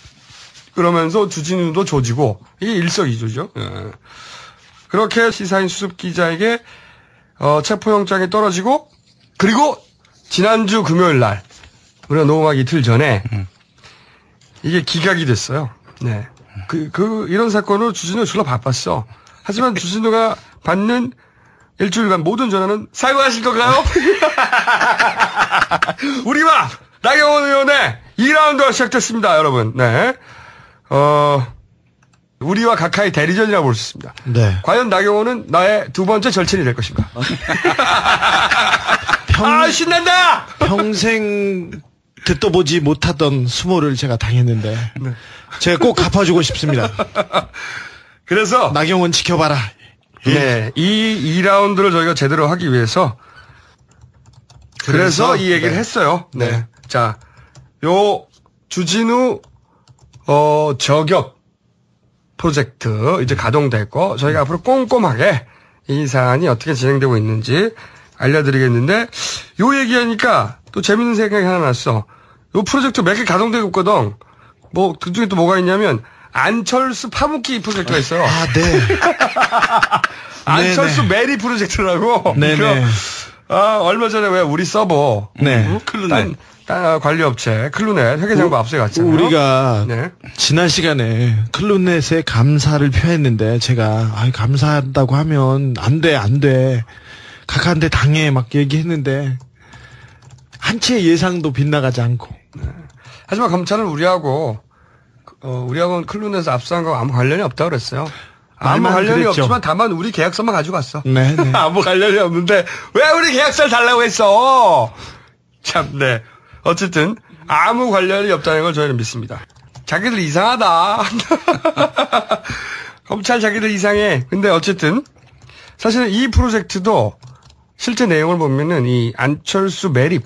C: 그러면서 주진우도 조지고 이게 일석이조죠. 예. 그렇게 시사인 수습 기자에게 체포영장이 떨어지고 그리고 지난주 금요일 날 우리가 녹음하기 이틀 전에 이게 기각이 됐어요. 네. 이런 사건으로 주진우가 졸라 바빴어. 하지만 주진우가 받는 일주일간 모든 전화는 사과하실 건가요? 우리와 나경원 의원의 2라운드가 시작됐습니다, 여러분. 네. 우리와 각하의 대리전이라고 볼 수 있습니다.
G: 네.
C: 과연 나경원은 나의 두 번째 절친이 될 것인가? 신난다!
G: 평생 듣도 보지 못하던 수모를 제가 당했는데, 제가 꼭 갚아주고 싶습니다.
C: 그래서,
G: 나경원 지켜봐라.
C: 네, 이 2라운드를 저희가 제대로 하기 위해서 그래서 이 얘기를 했어요. 네. 자, 요 주진우 저격 프로젝트 이제 가동됐고 저희가 앞으로 꼼꼼하게 이 사안이 어떻게 진행되고 있는지 알려드리겠는데 요 얘기하니까 또 재밌는 생각이 하나 났어. 요 프로젝트 몇 개 가동되고 있거든. 뭐 그중에 또 뭐가 있냐면 안철수 파묻기 프로젝트가 있어요.
G: 아, 네.
C: 안철수 메리 프로젝트라고.
G: 네네.
C: 얼마 전에 왜 우리 서버.
G: 네.
C: 클루넷. 관리업체, 클루넷, 회계장부 앞서 갔잖아요.
G: 우리가 지난 시간에 클루넷에 감사를 표했는데 제가 감사한다고 하면 안 돼. 각하한테 당해 막 얘기했는데 한치의 예상도 빗나가지 않고.
C: 하지만 검찰은 우리하고는 클루넷에서 압수한 거하고 아무 관련이 없다고 그랬어요. 아무 관련이 그랬죠. 없지만 다만 우리 계약서만 가지고 갔어.
G: 네.
C: 아무 관련이 없는데 왜 우리 계약서를 달라고 했어? 참, 네. 어쨌든 아무 관련이 없다는 걸 저희는 믿습니다. 자기들 이상하다. 검찰 자기들 이상해. 근데 어쨌든 사실은 이 프로젝트도 실제 내용을 보면은 이 안철수 매립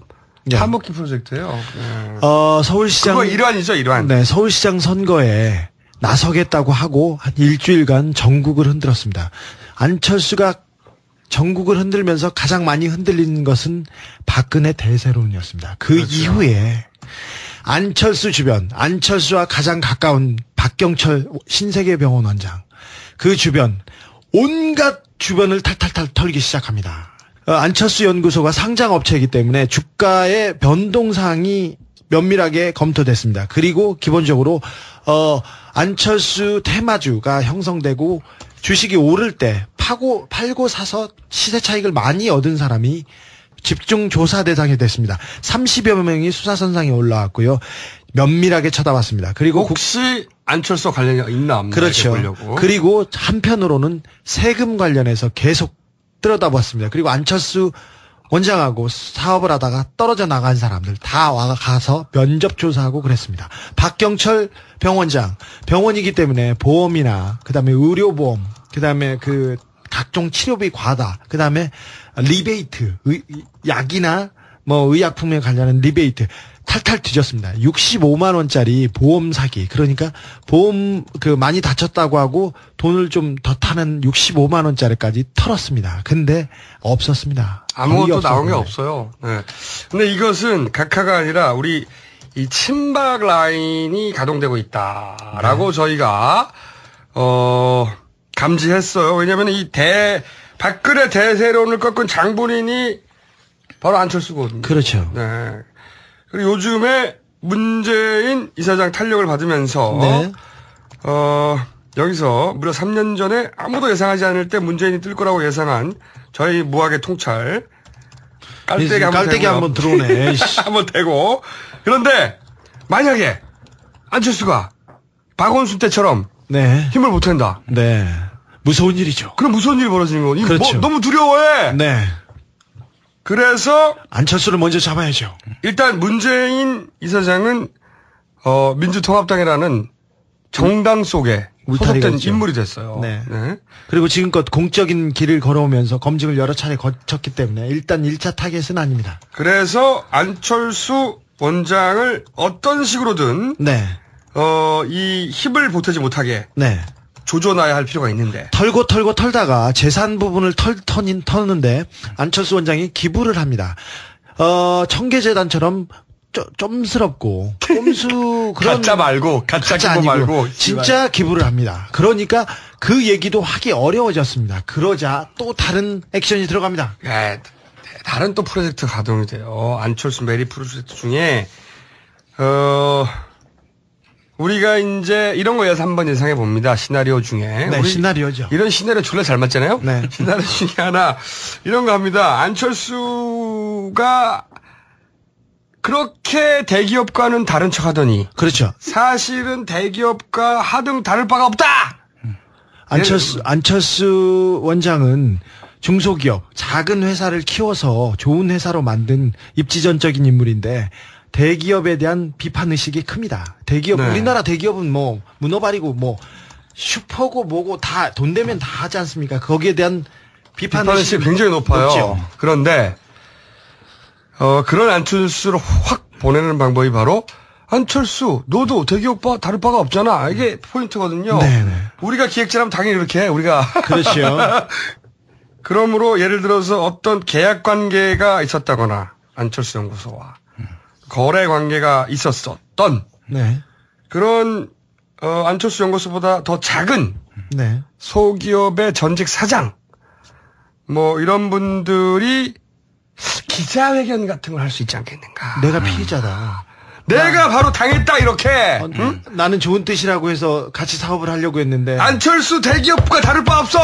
C: 파묻기 프로젝트예요.
G: 서울시장
C: 그거 일환이죠, 일환.
G: 네, 서울시장 선거에 나서겠다고 하고 한 일주일간 전국을 흔들었습니다. 안철수가 전국을 흔들면서 가장 많이 흔들린 것은 박근혜 대세론이었습니다. 그렇죠. 이후에 안철수 주변, 안철수와 가장 가까운 박경철 신세계병원 원장, 그 주변, 온갖 주변을 탈탈탈 털기 시작합니다. 안철수 연구소가 상장업체이기 때문에 주가의 변동사항이 면밀하게 검토됐습니다. 그리고 기본적으로 안철수 테마주가 형성되고 주식이 오를 때 팔고 사서 시세 차익을 많이 얻은 사람이 집중 조사 대상이 됐습니다. 30여 명이 수사선상에 올라왔고요. 면밀하게 쳐다봤습니다. 그리고
C: 혹시 안철수 관련이 있나 없나
G: 그렇죠.
C: 보려고.
G: 그리고 한편으로는 세금 관련해서 계속 들여다봤습니다. 그리고 안철수 원장하고 사업을 하다가 떨어져 나간 사람들 다 와가서 면접 조사하고 그랬습니다. 박경철 병원장, 병원이기 때문에 보험이나 그다음에 의료보험, 그다음에 그 각종 치료비 과다, 그다음에 리베이트, 약이나 뭐 의약품에 관련한 리베이트 탈탈 뒤졌습니다. 65만 원짜리 보험 사기. 그러니까 보험 많이 다쳤다고 하고 돈을 좀 더 타는 65만 원짜리까지 털었습니다. 근데 없었습니다.
C: 아무것도 나온 게 없어요. 네. 근데 이것은 각하가 아니라 우리 이 친박 라인이 가동되고 있다라고 저희가 감지했어요. 왜냐하면 이 박근혜 대세론을 꺾은 장본인이 바로 안철수거든요.
G: 그렇죠.
C: 네. 그리고 요즘에 문재인 이사장 탄력을 받으면서 여기서 무려 3년 전에 아무도 예상하지 않을 때 문재인이 뜰 거라고 예상한 저희 무학의 통찰 깔때기 한번
G: 들어오네.
C: 한번 대고. 그런데 만약에 안철수가 박원순 때처럼 힘을 못 낸다.
G: 네. 무서운 일이죠.
C: 그럼 무서운 일이 벌어지는 거.
G: 그렇죠.
C: 너무 두려워해.
G: 네.
C: 그래서
G: 안철수를 먼저 잡아야죠.
C: 일단 문재인 이사장은 민주통합당이라는 정당 속에 소속된 인물이 됐어요.
G: 네. 그리고 지금껏 공적인 길을 걸어오면서 검증을 여러 차례 거쳤기 때문에 일단 1차 타겟은 아닙니다.
C: 그래서 안철수 원장을 어떤 식으로든 이 힘을 보태지 못하게 조져놔야 할 필요가 있는데
G: 털고 털다가 재산 부분을 터는데 안철수 원장이 기부를 합니다. 청계재단처럼 좀스럽고 꼼수 그런
C: 가짜 기부 말고
G: 진짜 기부를 합니다. 그러니까 그 얘기도 하기 어려워졌습니다. 그러자 또 다른 액션이 들어갑니다.
C: 다른 또 프로젝트 가동이 돼요. 안철수 메리 프로젝트 중에 우리가 이제 이런 거에서 한번 예상해 봅니다. 시나리오 중에.
G: 네, 시나리오죠.
C: 이런 시나리오 졸라 잘 맞잖아요.
G: 네.
C: 시나리오 중에 하나 이런 거 합니다. 안철수가 그렇게 대기업과는 다른 척 하더니.
G: 그렇죠.
C: 사실은 대기업과 하등 다를 바가 없다!
G: 안철수 원장은 중소기업, 작은 회사를 키워서 좋은 회사로 만든 입지전적인 인물인데 대기업에 대한 비판 의식이 큽니다. 대기업, 우리나라 대기업은 뭐 문어발이고 뭐 슈퍼고 뭐고 다 돈 되면 다 하지 않습니까? 거기에 대한
C: 비판의식이 굉장히 높아요.
G: 높죠.
C: 그런데 그런 안철수를 확 보내는 방법이 바로 안철수 너도 대기업 다를 바가 없잖아. 이게 포인트거든요.
G: 네네.
C: 우리가 기획자라면 당연히 이렇게 해. 우리가
G: 그렇죠.
C: 그러므로 예를 들어서 어떤 계약 관계가 있었다거나 안철수 연구소와 거래 관계가 있었던
G: 네.
C: 그런 안철수 연구소보다 더 작은
G: 네.
C: 소기업의 전직 사장 뭐 이런 분들이 기자회견 같은 걸 할 수 있지 않겠는가.
G: 내가 피해자다.
C: 내가 바로 당했다 이렇게. 응?
G: 나는 좋은 뜻이라고 해서 같이 사업을 하려고 했는데
C: 안철수 대기업과 다를 바 없어.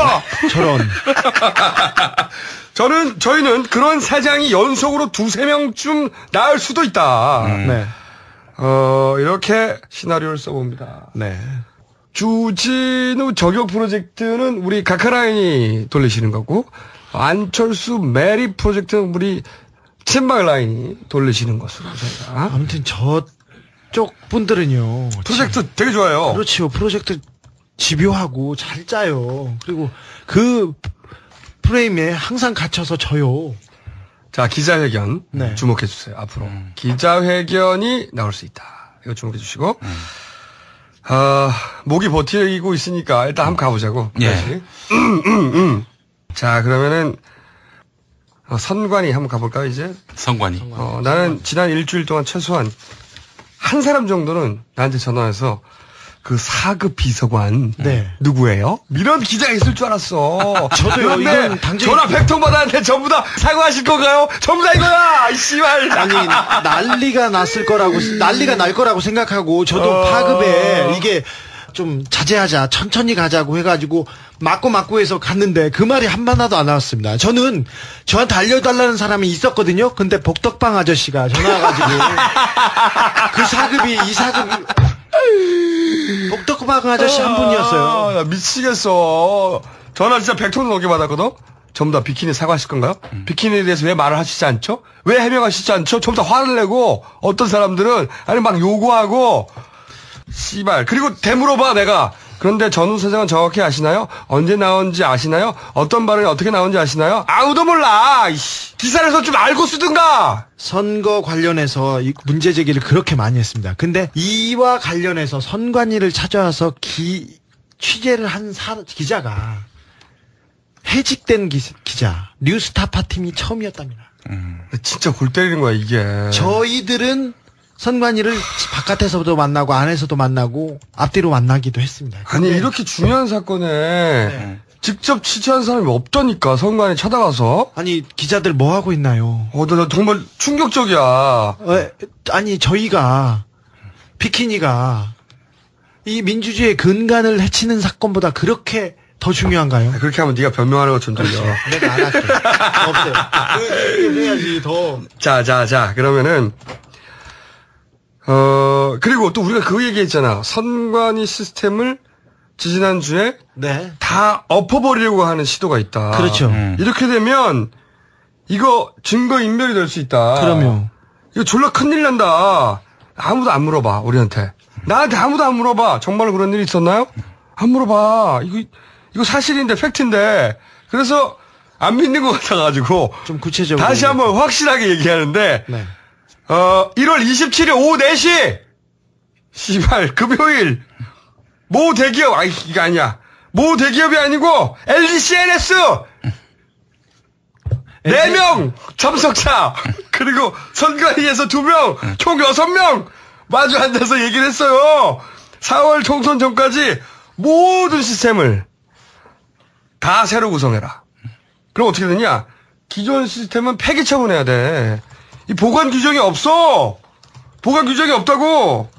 G: 저런.
C: 저희는 그런 사장이 연속으로 2-3명쯤 나올 수도 있다.
G: 네.
C: 이렇게 시나리오를 써봅니다.
G: 네.
C: 주진우 저격 프로젝트는 우리 가카라인이 돌리시는 거고, 안철수 메리 프로젝트는 우리 쳔박라인이 돌리시는 것으로 저희가.
G: 아무튼 저쪽 분들은요.
C: 프로젝트 되게 좋아요.
G: 그렇죠. 프로젝트 집요하고 잘 짜요. 그리고 그 프레임에 항상 갇혀서 져요.
C: 자, 기자회견
G: 네.
C: 주목해 주세요. 앞으로 기자회견이 나올 수 있다. 이거 주목해 주시고 목이 버티고 있으니까 일단 한번 가보자고.
L: 예.
C: 자, 그러면은 선관위 한번 가볼까요 이제?
L: 선관위.
C: 나는 지난 일주일 동안 최소한 한 사람 정도는 나한테 전화해서 그 4급 비서관
G: 네.
C: 누구예요? 이런 기자가 있을 줄 알았어.
G: 저도요. 이건 당장
C: 전화 100통 받았는데 전부 다 사과하실 건가요? 전부 다 이거야. 이 씨발.
G: 아니 난리가 날 거라고 생각하고 저도 파급에 이게 좀 자제하자, 천천히 가자고 해가지고 맞고 해서 갔는데 그 말이 한마디도 안 나왔습니다. 저는 저한테 알려달라는 사람이 있었거든요. 근데 복덕방 아저씨가 전화 와가지고 그 사급이 이 사급이 복덕방 아저씨 한 분이었어요.
C: 나 미치겠어. 전화 진짜 100통 넘게 받았거든. 전부 다 비키니 사과하실 건가요? 비키니에 대해서 왜 말을 하시지 않죠? 왜 해명하시지 않죠? 전부 다 화를 내고 어떤 사람들은 아니 막 요구하고 씨발. 그리고 되물어봐 내가. 그런데 전후 사장은 정확히 아시나요? 언제 나온지 아시나요? 어떤 발언이 어떻게 나온지 아시나요? 아무도 몰라. 기사를 좀 알고 쓰든가.
G: 선거 관련해서 문제 제기를 그렇게 많이 했습니다. 근데 이와 관련해서 선관위를 찾아와서 취재를 한 기자가 해직된 기자 뉴스타파 팀이 처음이었답니다.
C: 진짜 골 때리는 거야 이게.
G: 저희들은 선관위를 바깥에서도 만나고 안에서도 만나고 앞뒤로 만나기도 했습니다.
C: 아니 이렇게 중요한 사건에 직접 취재한 사람이 없다니까. 선관위 찾아가서.
G: 아니 기자들 뭐 하고 있나요?
C: 나 정말 충격적이야.
G: 아니 저희가 비키니가 이 민주주의의 근간을 해치는 사건보다 그렇게 더 중요한가요?
C: 그렇게 하면 네가 변명하는 것좀 들려.
G: 내가 안 할게. 없어요. 그 해야지 더.
C: 자 그러면은 그리고 또 우리가 그 얘기했잖아. 선관위 시스템을 지지난주에
G: 네.
C: 다 엎어버리려고 하는 시도가 있다.
G: 그렇죠.
C: 이렇게 되면 이거 증거 인멸이 될 수 있다.
G: 그럼요.
C: 이거 졸라 큰일 난다. 아무도 안 물어봐 우리한테. 나한테 아무도 안 물어봐. 정말로 그런 일이 있었나요? 안 물어봐. 이거 사실인데 팩트인데. 그래서 안 믿는 것 같아가지고
G: 좀 구체적으로
C: 다시 한번 확실하게 얘기하는데
G: 네.
C: 1월 27일 오후 4시 씨발 금요일 모 대기업 이게 아니야. 모 대기업이 아니고 LGCNS 4명 참석자 그리고 선관위에서 2명 총 6명 마주 앉아서 얘기를 했어요. 4월 총선 전까지 모든 시스템을 다 새로 구성해라. 그럼 어떻게 되냐? 기존 시스템은 폐기 처분해야 돼. 이 보관 규정이 없어. 보관 규정이 없다고.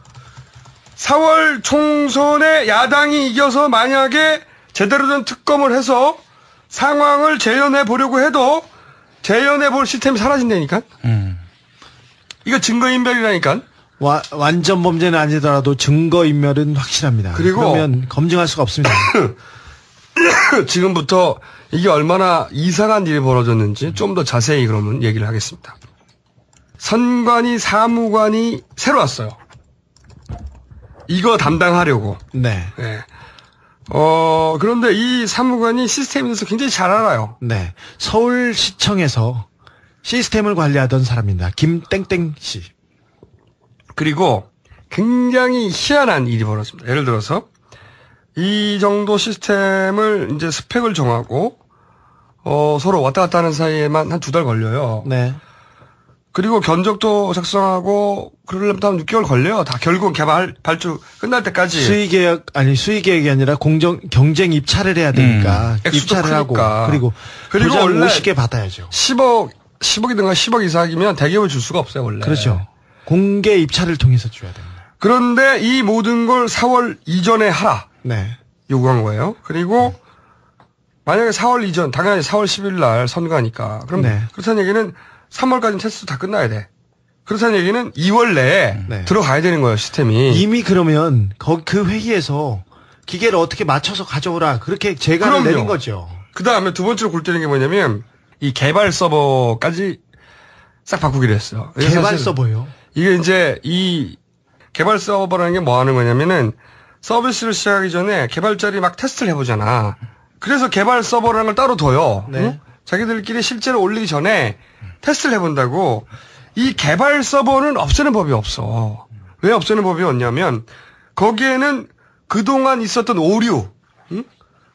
C: 4월 총선에 야당이 이겨서 만약에 제대로 된 특검을 해서 상황을 재현해 보려고 해도 재현해 볼 시스템이 사라진다니까. 이거 증거인멸이라니까.
G: 완전 범죄는 아니더라도 증거인멸은 확실합니다.
C: 그리고
G: 그러면 검증할 수가 없습니다.
C: 지금부터 이게 얼마나 이상한 일이 벌어졌는지 좀 더 자세히 그러면 얘기를 하겠습니다. 선관위 사무관이 새로 왔어요. 이거 담당하려고.
G: 네.
C: 그런데 이 사무관이 시스템에 대해서 굉장히 잘 알아요.
G: 네. 서울시청에서 시스템을 관리하던 사람입니다. 김땡땡 씨.
C: 그리고 굉장히 희한한 일이 벌어집니다. 예를 들어서 이 정도 시스템을 이제 스펙을 정하고 서로 왔다 갔다 하는 사이에만 한 2달 걸려요.
G: 네.
C: 그리고 견적도 작성하고 그러려면 한 6개월 걸려요. 다 결국 개발 발주 끝날 때까지.
G: 수의계약이 아니라 경쟁 입찰을 해야 되니까 입찰을 하고 그리고
C: 원래
G: 50개 받아야죠.
C: 10억이든가 10억 이상이면 대기업을 줄 수가 없어요, 원래.
G: 그렇죠. 공개 입찰을 통해서 줘야 됩니다.
C: 그런데 이 모든 걸 4월 이전에 하라.
G: 네.
C: 요구한 거예요. 그리고 만약에 4월 이전, 당연히 4월 10일 날 선거니까. 그럼 그렇다는 얘기는 3월까지는 테스트 다 끝나야 돼. 그렇다는 얘기는 2월 내에 들어가야 되는 거예요, 시스템이.
G: 이미 그러면 그 회의에서 기계를 어떻게 맞춰서 가져오라. 그렇게 제가를 내린 거죠.
C: 그 다음에 두 번째로 골 때리는 게 뭐냐면 이 개발 서버까지 싹 바꾸기로 했어요.
G: 개발 서버요?
C: 이게 이제 이 개발 서버라는 게 뭐 하는 거냐면은 서비스를 시작하기 전에 개발자들이 막 테스트를 해보잖아. 그래서 개발 서버라는 걸 따로 둬요.
G: 네.
C: 응? 자기들끼리 실제로 올리기 전에 테스트를 해본다고. 이 개발 서버는 없애는 법이 없어. 왜 없애는 법이 없냐면 거기에는 그동안 있었던 오류, 응?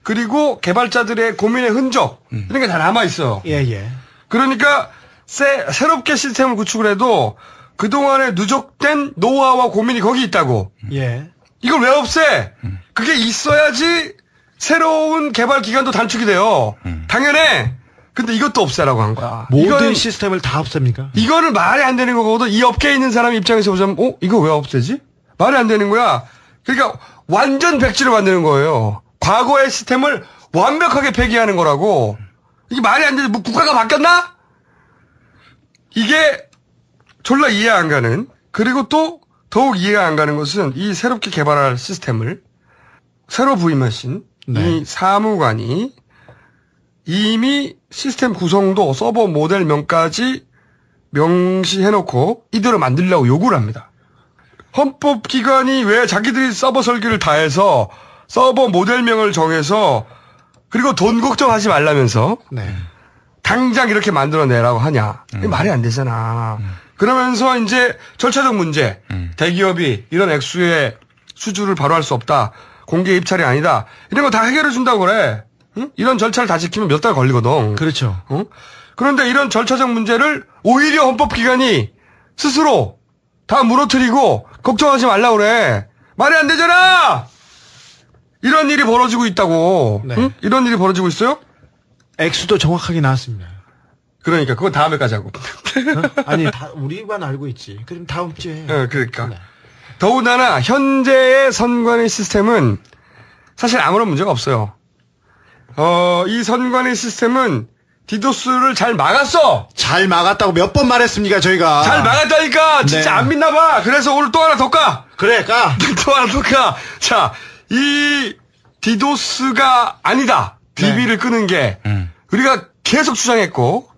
C: 그리고 개발자들의 고민의 흔적 이런 게 다 남아있어요.
G: 예.
C: 그러니까 새롭게 시스템을 구축을 해도 그동안에 누적된 노하우와 고민이 거기 있다고.
G: 예.
C: 이걸 왜 없애? 그게 있어야지 새로운 개발 기간도 단축이 돼요. 당연해. 근데 이것도 없애라고 한 거야.
G: 모든 시스템을 다 없앱니까?
C: 이거는 말이 안 되는 거거든. 이 업계에 있는 사람 입장에서 보자면, 이거 왜 없애지? 말이 안 되는 거야. 그러니까 완전 백지를 만드는 거예요. 과거의 시스템을 완벽하게 폐기하는 거라고. 이게 말이 안 되지. 뭐 국가가 바뀌었나? 이게 졸라 이해 안 가는. 그리고 또 더욱 이해가 안 가는 것은 이 새롭게 개발할 시스템을 새로 부임하신 이 사무관이 이미 시스템 구성도 서버 모델명까지 명시해놓고 이대로 만들려고 요구를 합니다. 헌법기관이 왜 자기들이 서버 설계를 다 해서 서버 모델명을 정해서 그리고 돈 걱정하지 말라면서 당장 이렇게 만들어내라고 하냐. 이게 말이 안 되잖아. 그러면서 이제 절차적 문제, 대기업이 이런 액수의 수주를 바로 할 수 없다. 공개 입찰이 아니다. 이런 거 다 해결해 준다고 그래. 응? 이런 절차를 다 지키면 몇 달 걸리거든.
G: 그렇죠.
C: 응? 그런데 이런 절차적 문제를 오히려 헌법기관이 스스로 다 무너뜨리고 걱정하지 말라고 그래. 말이 안 되잖아! 이런 일이 벌어지고 있다고. 응? 이런 일이 벌어지고 있어요?
G: 액수도 정확하게 나왔습니다.
C: 그러니까 그건 다음에까지 하고.
G: 아니 우리만 알고 있지. 그럼 다음 주에.
C: 그러니까. 더군다나 현재의 선관위 시스템은 사실 아무런 문제가 없어요. 이 선관위 시스템은 디도스를 잘 막았어.
G: 잘 막았다고 몇 번 말했습니까 저희가.
C: 잘 막았다니까. 진짜 안 믿나 봐. 그래서 오늘 또 하나 더 까.
G: 그래 까.
C: 또 하나 더 까. 자, 이 디도스가 아니다. DB를 끄는 게 우리가 계속 주장했고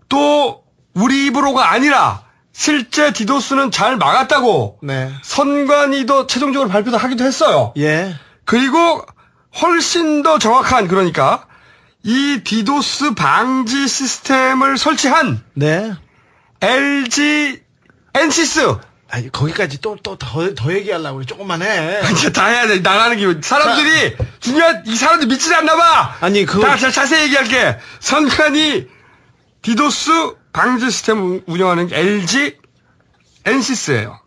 C: 또 우리 입으로가 아니라 실제 디도스는 잘 막았다고 선관위도 최종적으로 발표도 하기도 했어요.
G: 예.
C: 그리고 훨씬 더 정확한 그러니까 이 디도스 방지 시스템을 설치한 LG 엔시스.
G: 아니 거기까지 또 더 얘기하려고 그래. 조금만 해.
C: 이제 다 해야 돼. 나가는 게 사람들이 이 사람들 믿지 않나 봐.
G: 아니
C: 다 자세히 얘기할게. 선관위 디도스 방지 시스템 운영하는 게 LG 엔시스예요.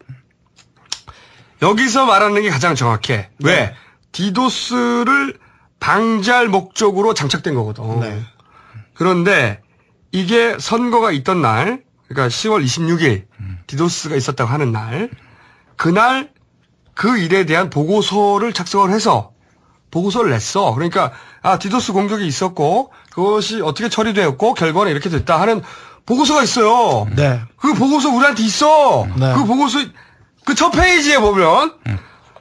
C: 여기서 말하는 게 가장 정확해. 왜? 디도스를 방지할 목적으로 장착된 거거든. 그런데 이게 선거가 있던 날, 그러니까 10월 26일 디도스가 있었다고 하는 날, 그날 그 일에 대한 보고서를 작성을 해서 보고서를 냈어. 그러니까 디도스 공격이 있었고 그것이 어떻게 처리되었고 결과는 이렇게 됐다 하는 보고서가 있어요. 그 보고서 우리한테 있어. 그 보고서 그 첫 페이지에 보면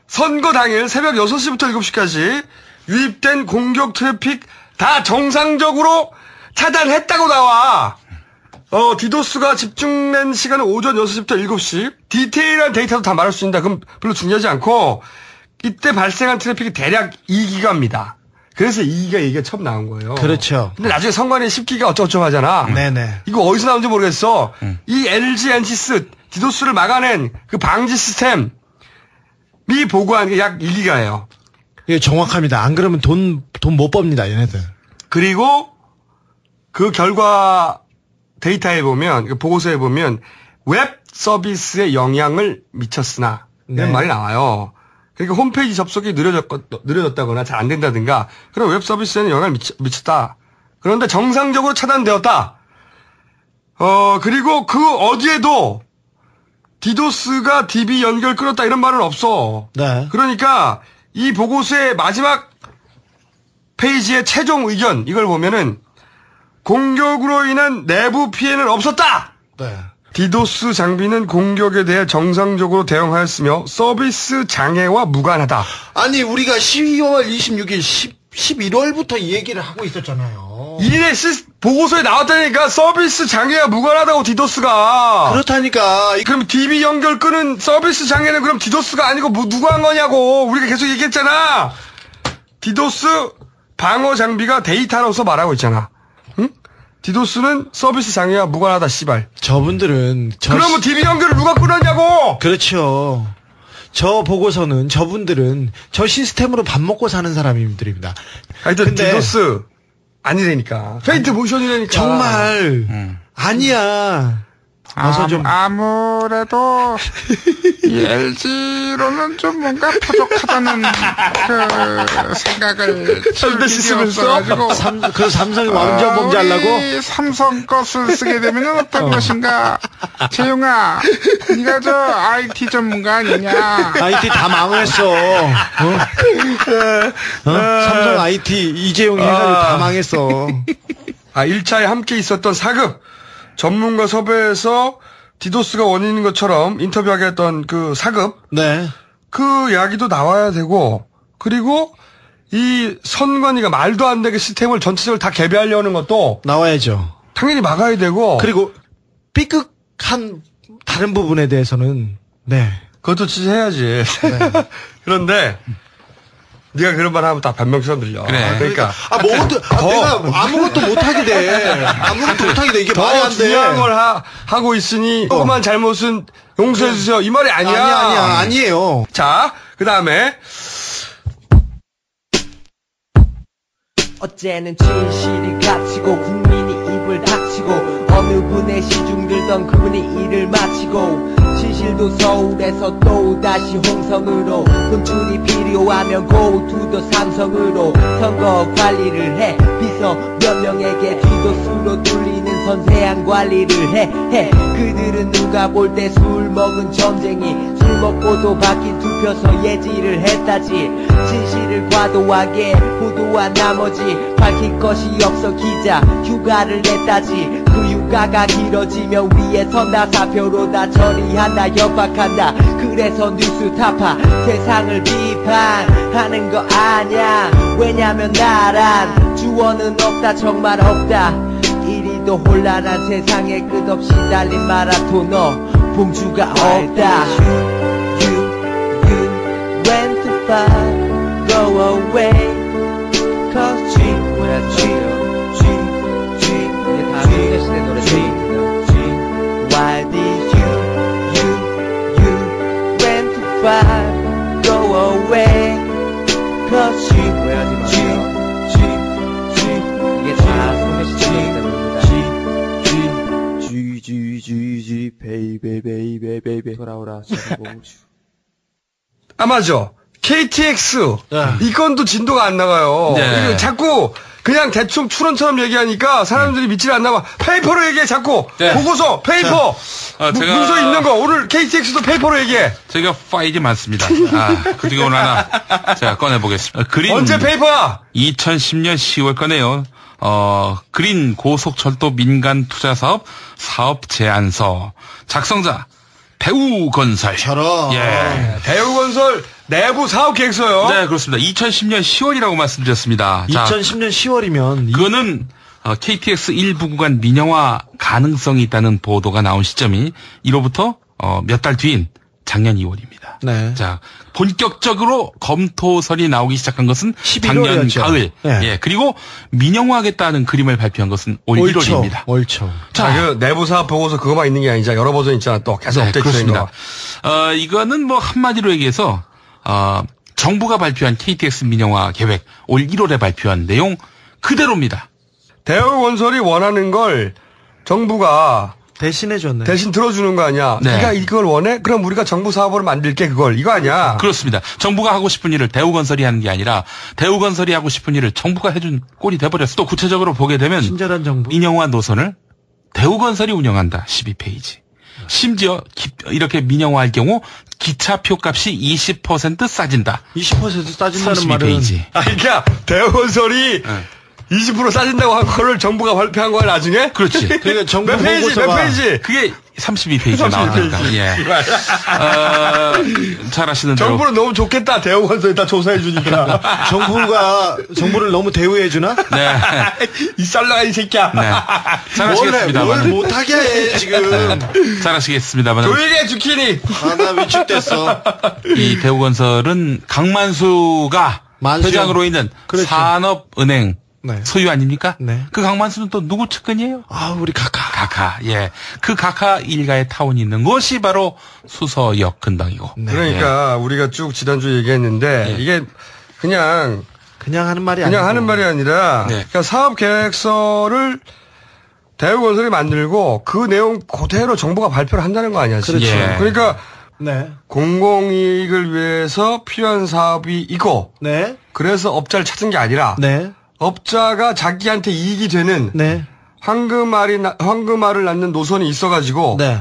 C: 선거 당일 새벽 6시부터 7시까지 유입된 공격 트래픽 다 정상적으로 차단했다고 나와. 디도스가 집중된 시간은 오전 6시부터 7시. 디테일한 데이터도 다 말할 수 있다. 그럼 별로 중요하지 않고 이때 발생한 트래픽이 대략 2기가입니다. 그래서 2기가 얘기가 처음 나온 거예요.
G: 그렇죠.
C: 근데 나중에 선관위 10기가 어쩌고저쩌고 하잖아.
G: 네네.
C: 이거 어디서 나온지 모르겠어. 이 LG 엔시스 디도스를 막아낸 그 방지 시스템이 보고한 게 약 1기가예요.
G: 예, 정확합니다. 안 그러면 돈 못 법니다, 얘네들.
C: 그리고 그 결과 데이터에 보면, 그 보고서에 보면 웹 서비스에 영향을 미쳤으나 이런 말이 나와요. 그러니까 홈페이지 접속이 느려졌다거나 잘 안 된다든가 그런 웹 서비스에는 영향을 미쳤다. 그런데 정상적으로 차단되었다. 그리고 그 어디에도 디도스가 DB 연결 끊었다 이런 말은 없어.
G: 네.
C: 그러니까 이 보고서의 마지막 페이지의 최종 의견 이걸 보면은 공격으로 인한 내부 피해는 없었다.
G: 네.
C: 디도스 장비는 공격에 대해 정상적으로 대응하였으며 서비스 장애와 무관하다.
G: 아니 우리가 12월 26일 11월부터 이 얘기를 하고 있었잖아요.
C: 이래 보고서에 나왔다니까 서비스 장애와 무관하다고 디도스가.
G: 그렇다니까.
C: 그럼 DB 연결 끄는 서비스 장애는 그럼 디도스가 아니고 누가 한 거냐고 우리가 계속 얘기했잖아. 디도스 방어 장비가 데이터로서 말하고 있잖아. 응? 디도스는 서비스 장애와 무관하다, 씨발.
G: 저분들은.
C: 그러면 DB 연결을 누가 끊었냐고!
G: 그렇죠. 저 보고서는 저분들은 저 시스템으로 밥 먹고 사는 사람들입니다.
C: 하여튼 디도스 아니라니까. 페인트 모션이라니까.
G: 정말. 아니야.
L: 아무래도 이 LG로는 좀 뭔가 부족하다는 그 생각을
C: 들었어가지고
G: 그 삼성이 완전 범죄하려고
L: 삼성 것을 쓰게 되면 어떤 것인가? 재용아, 네가 저 IT 전문가 아니냐?
G: IT 다 망했어. 삼성 IT 이재용이 해가지고 다 망했어.
C: 1차에 함께 있었던 사급 전문가 섭외해서 디도스가 원인인 것처럼 인터뷰하게 했던 그 사급.
G: 네.
C: 그 이야기도 나와야 되고, 그리고 이 선관위가 말도 안 되게 시스템을 전체적으로 다 개별하려는 것도
G: 나와야죠.
C: 당연히 막아야 되고.
G: 그리고 삐끗한 다른 부분에 대해서는 네.
C: 그것도 지지해야지. 네. 그런데 네가 그런 말 하면 다 변명처럼 들려.
L: 그래.
C: 그러니까.
G: 내가 아무것도 못하게 돼. 아무것도 못하게 돼. 이게 말이 안 돼.
C: 중요한 걸 하고 있으니, 조그만 잘못은 용서해주세요. 이 말이 아니야.
G: 아니에요.
C: 자, 그 다음에.
S: 어째는 진실이 갇히고 국민이 입을 닥치고 어느 분의 시중들던 그분이 일을 마치고 진실도 서울에서 또다시 홍성으로 분출이 필요하면 go to the 삼성으로 선거 관리를 해 비서 몇 명에게 디도스로 뚫리는 선세한 관리를 해 그들은 누가 볼 때 술 먹은 점쟁이 술 먹고도 바뀐 투표서 예지를 했다지 진실을 과도하게 보도한 나머지 밝힐 것이 없어 기자 휴가를 냈다지 그 휴가가 길어지면 위에서 나 사표로 다 처리한다 협박한다 그래서 뉴스 타파 세상을 비판하는 거 아냐 왜냐면 나란 주어는 없다 정말 없다 이리도 혼란한 세상에 끝없이 달린 마라토너 봉주가 없다 You went too far go away Cause G 뭐야 G 이게 다 소녀 시대 노래 G Why did you went too far go away Cause G 뭐야 G 이게 다 소녀 시대 노래입니다 G baby 돌아오라 봉주
C: 아, 맞아. KTX. 이 건도 진도가 안 나가요.
L: 네.
C: 이거 자꾸 그냥 대충 추론처럼 얘기하니까 사람들이 믿질 않나 봐. 페이퍼로 얘기해, 자꾸.
L: 네.
C: 보고서, 페이퍼. 문서 있는 거. 오늘 KTX도 페이퍼로 얘기해.
L: 저희가 파일이 많습니다. 그 중에 오늘 하나 제가 꺼내보겠습니다. 그린.
C: 언제 페이퍼야?
L: 2010년 10월 거네요. 그린 고속철도 민간 투자 사업 제안서. 작성자. 배우건설.
C: 예. 배우건설 내부 사업 계획서요.
L: 네, 그렇습니다. 2010년 10월이라고 말씀드렸습니다.
G: 2010년 10월이면
L: 그거는 KTX 일부 구간 민영화 가능성이 있다는 보도가 나온 시점이 이로부터 몇 달 뒤인 작년 2월입니다.
G: 네.
L: 자, 본격적으로 검토설이 나오기 시작한 것은
G: 11월이었죠.
L: 작년 가을.
G: 네.
L: 예, 그리고 민영화하겠다는 그림을 발표한 것은 올 1월입니다.
G: 옳죠.
C: 자, 그 내부 사업 보고서 그거만 있는 게 아니죠. 여러 버전 있잖아. 또 계속
L: 네,
C: 업데이트 되는 거.
L: 그렇습니다. 이거는 뭐 한마디로 얘기해서 정부가 발표한 KTX 민영화 계획 올 1월에 발표한 내용 그대로입니다.
C: 대우건설이 원하는 걸 정부가
G: 대신해줬네.
C: 대신 들어주는 거 아니야.
L: 네.
C: 네가 이걸 원해? 그럼 우리가 정부 사업으로 만들게 그걸. 이거 아니야.
L: 그렇습니다. 정부가 하고 싶은 일을 대우건설이 하는 게 아니라 대우건설이 하고 싶은 일을 정부가 해준 꼴이 돼버렸어. 또 구체적으로 보게 되면
G: 친절한 정부.
L: 민영화 노선을 대우건설이 운영한다. 12페이지. 심지어 이렇게 민영화할 경우 기차표 값이 20% 싸진다.
G: 20% 싸진다는
L: 32페이지.
C: 아, 그러니까 대우건설이 20% 싸진다고 한 거를 정부가 발표한 거야 나중에?
L: 그렇지.
G: 그러니까 정부
C: 몇 페이지? 몇 페이지?
L: 그게 32페이지에 나왔다니까. 예. 잘 아시는 대로.
C: 정부는 너무 좋겠다. 대우건설이 다 조사해 주니까.
G: 정부를 너무 대우해 주나?
L: 네.
C: 이 썰렁한 이 새끼야.
L: 네. 잘 아시겠습니다만.
G: 뭘 못하게 해 지금.
L: 잘 아시겠습니다만.
C: 조용히 해 주키니.
G: 나 위축됐어.
L: 이 대우건설은 강만수가 회장으로 있는
G: 그렇죠.
L: 산업은행
G: 네.
L: 소유 아닙니까?
G: 네.
L: 그 강만수는 또 누구 측근이에요?
G: 우리 카카.
L: 예. 그 카카 일가의 타운이 있는 곳이 바로 수서역 근방이고.
G: 네.
C: 그러니까 우리가 쭉 지난주에 얘기했는데 이게 그냥
G: 하는 말이
C: 그냥
G: 아니고.
C: 하는 말이 아니라 그러니까 사업 계획서를 대우건설이 만들고 그 내용 그대로 정부가 발표를 한다는 거 아니야, 지금.
L: 그렇죠.
C: 그러니까
G: 네.
C: 공공이익을 위해서 필요한 사업이 있고
G: 네.
C: 그래서 업자를 찾은 게 아니라
G: 네.
C: 업자가 자기한테 이익이 되는
G: 네.
C: 황금알을 낳는 노선이 있어가지고
G: 네.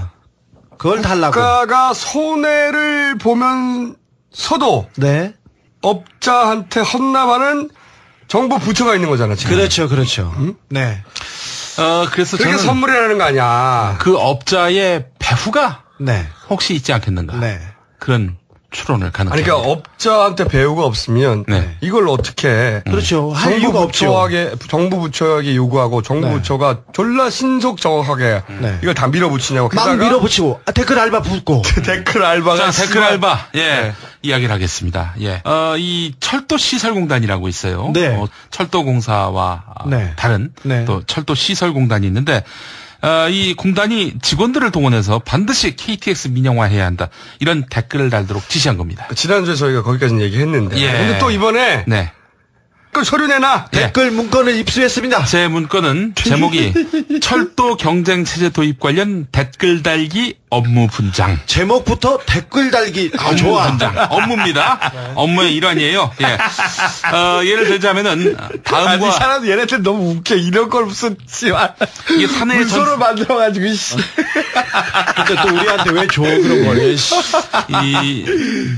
G: 그걸 달라고.
C: 국가가 손해를 보면서도
G: 네.
C: 업자한테 헌납하는 정부 부처가 있는 거잖아, 지금.
G: 그렇죠. 네.
L: 그래서
C: 그게
L: 저는
C: 선물이라는 거 아니야.
L: 그 업자의 배후가
G: 네.
L: 혹시 있지 않겠는가.
G: 네.
L: 그런 추론을 가능합니다.
C: 아니, 그러니까 업자한테 배우가 없으면 이걸 어떻게 해.
G: 그렇죠. 할 이유가 없죠.
C: 정부 부처에게 요구하고 정부 부처가 졸라 신속 정확하게 이걸 다 밀어붙이냐고.
G: 막 밀어붙이고 댓글 알바 붙고.
C: 댓글 알바가.
L: 자, 댓글 알바. 예. 이야기를 하겠습니다. 예. 이 철도시설공단이라고 있어요.
G: 네.
L: 철도공사와 다른 또 철도시설공단이 있는데 이 공단이 직원들을 동원해서 반드시 KTX 민영화해야 한다. 이런 댓글을 달도록 지시한 겁니다.
C: 지난주에 저희가 거기까지는 얘기했는데.
L: 예.
C: 근데 또 이번에.
L: 네.
C: 그 서류 내놔.
G: 댓글 문건을 입수했습니다.
L: 제 문건은 제목이 철도 경쟁 체제 도입 관련 댓글 달기 업무 분장.
G: 제목부터 댓글 달기. 좋아.
L: 분장. 업무입니다. 업무의 일환이에요. 예. 예를 들자면은 다음과.
C: 이 사람 얘네들 너무 웃겨. 이런 걸 무슨 씨발.
L: 이게 사내
C: 문서로 만들어가지고 씨.
G: 근데 또 우리한테 왜 줘 그런 걸?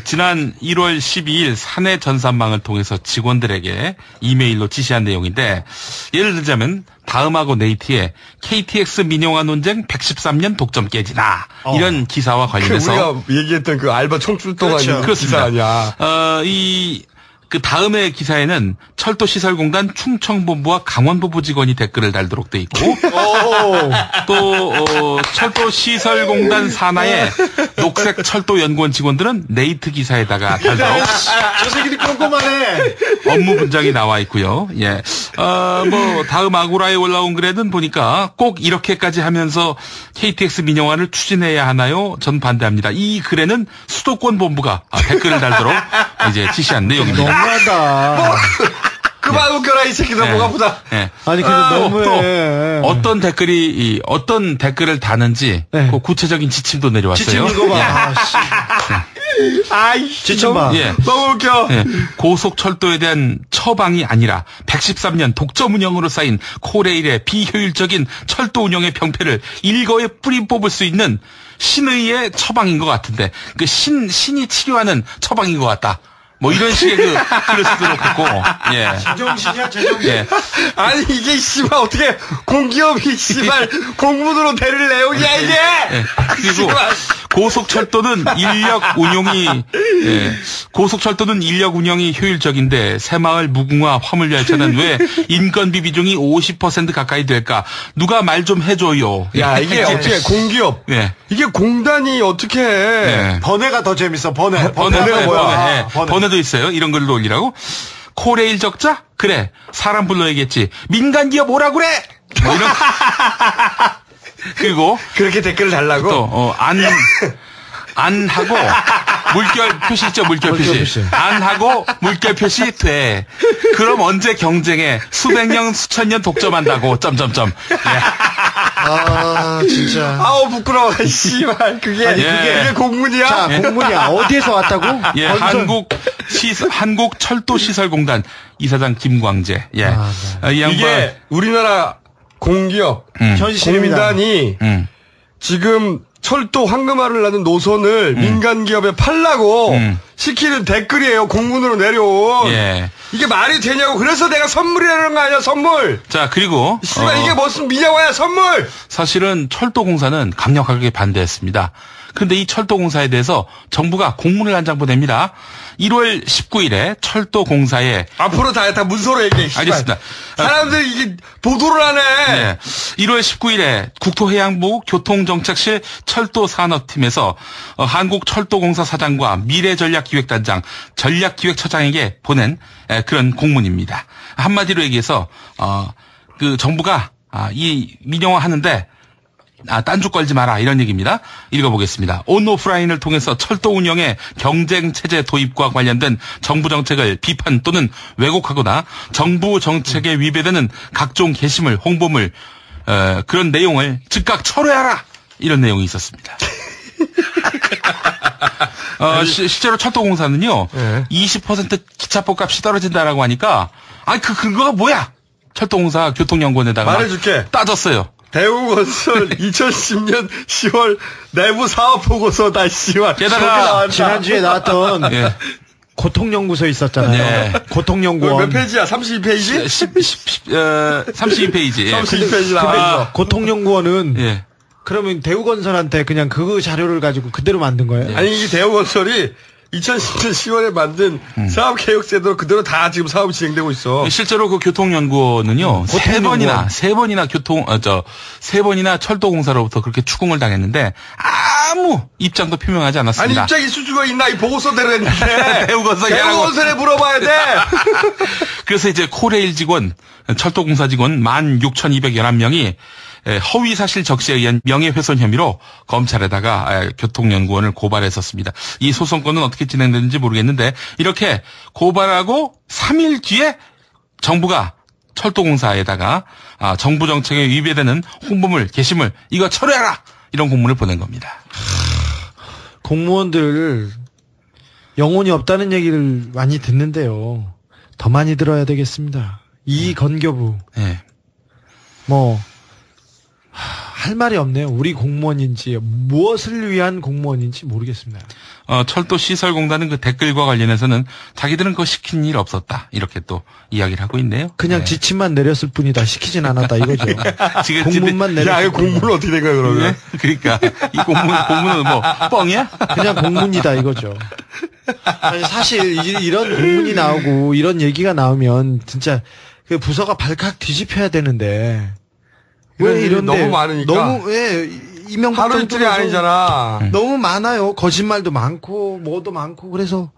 L: 지난 1월 12일 사내 전산망을 통해서 직원들에게 이메일로 지시한 내용인데 예를 들자면 다음하고 네이트에 KTX 민영화 논쟁 113년 독점 깨지나 이런 기사와 관련해서
C: 우리가 얘기했던 그 알바 총출동한
L: 그렇죠.
C: 기사 아니야.
L: 그 다음에 기사에는 철도시설공단 충청본부와 강원본부 직원이 댓글을 달도록 돼 있고 또 철도시설공단 산하의 녹색 철도연구원 직원들은 네이트 기사에다가 달도록
G: 저 새끼들 꼼꼼하네.
L: 업무 분장이 나와 있고요. 예. 뭐 다음 아고라에 올라온 글에는 보니까 꼭 이렇게까지 하면서 KTX 민영화를 추진해야 하나요? 전 반대합니다. 이 글에는 수도권 본부가 댓글을 달도록 이제 지시한 내용입니다.
G: 너무하다.
C: 그만 웃겨라 이 새끼들 목 아프다.
L: 네.
G: 아니 근데 너무해.
L: 또 어떤 댓글을 다는지 그 구체적인 지침도 내려왔어요.
G: 지침 읽어봐.
C: 아이
G: 지침 봐.
L: 예.
C: 너무 웃겨.
L: 예. 고속철도에 대한 처방이 아니라 113년 독점 운영으로 쌓인 코레일의 비효율적인 철도 운영의 병폐를 일거에 뿌리 뽑을 수 있는 신의의 처방인 것 같은데 그 신이 치료하는 처방인 것 같다. 뭐 이런 식의 그 글을 쓰도록 했고, 예.
G: 제정신이야, 제정신.
L: 예.
C: 아니 이게 씨발 어떻게 공기업이 씨발 공무원으로 데릴 내용이야 이게.
L: 예. 그리고 고속철도는 인력 운영이 효율적인데 새마을 무궁화 화물열차는 왜 인건비 비중이 50% 가까이 될까? 누가 말 좀 해줘요.
C: 야, 이게 어떻게 공기업?
L: 네.
C: 이게 공단이 어떻게 해?
L: 네.
H: 번외가 더 재밌어. 번외가
L: 뭐야? 번외도 있어요. 이런 걸 올리라고. 코레일 적자? 그래. 사람 불러야겠지. 민간기업 오라 그래. 뭐 이런. 그리고
C: 그렇게 댓글을 달라고.
L: 또 안 하고 물결 표시 있죠. 물결 표시. 안 하고 물결 표시 돼. 그럼 언제 경쟁에 수백 년 수천 년 독점한다고. 점점점. 예.
H: 아 진짜.
C: 아우 부끄러워. 씨발 그게 공문이야.
H: 자 공문이야. 어디에서 왔다고?
L: 예, 한국철도시설공단 이사장 김광재. 예.
C: 네.
L: 이 양반
C: 이게 우리나라 공기업 공단이 지금 철도 황금알을 나는 노선을 민간기업에 팔라고 시키는 댓글이에요. 공문으로 내려온.
L: 예.
C: 이게 말이 되냐고. 그래서 내가 선물이라는 거 아니야. 선물.
L: 자 그리고
C: 이게 무슨 미냐와야 선물.
L: 사실은 철도공사는 강력하게 반대했습니다. 그런데 이 철도공사에 대해서 정부가 공문을 한 장 보냅니다. 1월 19일에 철도공사에
C: 앞으로 다 문서로 얘기해.
L: 알겠습니다.
C: 사람들이 이게 보도를 하네.
L: 네. 1월 19일에 국토해양부 교통정책실 철도산업팀에서 한국철도공사 사장과 미래전략기획단장, 전략기획처장에게 보낸 그런 공문입니다. 한마디로 얘기해서 그 정부가 이 민영화 하는데 딴죽 걸지 마라 이런 얘기입니다. 읽어보겠습니다. 온오프라인을 통해서 철도 운영의 경쟁체제 도입과 관련된 정부 정책을 비판 또는 왜곡하거나 정부 정책에 위배되는 각종 게시물, 홍보물 그런 내용을 즉각 철회하라 이런 내용이 있었습니다. 실제로 철도공사는요 20% 기차표 값이 떨어진다라고 하니까 그 근거가 뭐야? 철도공사 교통연구원에다가
C: 말해줄게.
L: 따졌어요.
C: 대우건설 2010년 10월 내부 사업 보고서다 씨발.
L: 게다가
H: 지난주에 나왔던 고통연구소 있었잖아요.
L: 네.
H: 고통연구원.
C: 몇 페이지야? 32페이지?
L: 32페이지.
C: 32페이지 나와.
H: 고통연구원은 그러면 대우건설한테 그냥 그 자료를 가지고 그대로 만든 거예요?
C: 아니 이 대우건설이 2010년 10월에 만든 사업계획제도로 그대로 다 지금 사업이 진행되고 있어.
L: 실제로 그 교통연구원은요, 세 번이나 철도공사로부터 그렇게 추궁을 당했는데, 아무 입장도 표명하지 않았습니다.
C: 아니, 입장 있을 수가 있나? 이 보고서대로 했는데.
L: 대우건설에
C: 물어봐야 돼!
L: 그래서 이제 코레일 직원, 철도공사 직원 16,211명이 허위 사실 적시에 의한 명예훼손 혐의로 검찰에다가 교통연구원을 고발했었습니다. 이 소송건은 어떻게 진행되는지 모르겠는데 이렇게 고발하고 3일 뒤에 정부가 철도공사에다가 정부 정책에 위배되는 홍보물, 게시물 이거 철회하라 이런 공문을 보낸 겁니다.
H: 공무원들 영혼이 없다는 얘기를 많이 듣는데요. 더 많이 들어야 되겠습니다. 이 건교부 할 말이 없네요. 우리 공무원인지 무엇을 위한 공무원인지 모르겠습니다.
L: 철도시설공단은 그 댓글과 관련해서는 자기들은 그거 시킨 일 없었다 이렇게 또 이야기를 하고 있네요.
H: 그냥 지침만 내렸을 뿐이다. 시키진 않았다 이거죠.
L: 지금
H: 공문만 내렸을
C: 야, 공문은 어떻게 된 거야 그러면?
L: 그러니까 이 공문은 뭐 뻥이야?
H: 그냥 공문이다 이거죠. 아니, 사실 이런 공문이 나오고 이런 얘기가 나오면 진짜 그 부서가 발칵 뒤집혀야 되는데. 왜 이런데
C: 너무 많으니까.
H: 너무 이명박
C: 하루 이틀이 아니잖아.
H: 너무 많아요. 거짓말도 많고 뭐도 많고 그래서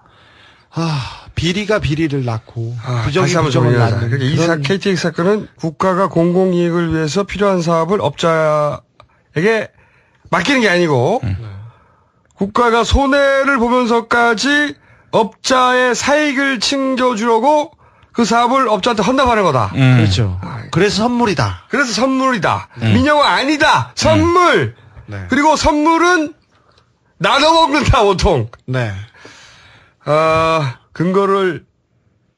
H: 비리가 비리를 낳고 부정이 부정을 낳는.
C: 그러니까 이 KTX 사건은 국가가 공공이익을 위해서 필요한 사업을 업자에게 맡기는 게 아니고 국가가 손해를 보면서까지 업자의 사익을 챙겨주려고 그 사업을 업자한테 헌납하는 거다.
H: 그렇죠. 그래서 선물이다.
C: 민영화 아니다. 선물. 그리고 선물은 나눠 먹는다 보통.
H: 네.
C: 근거를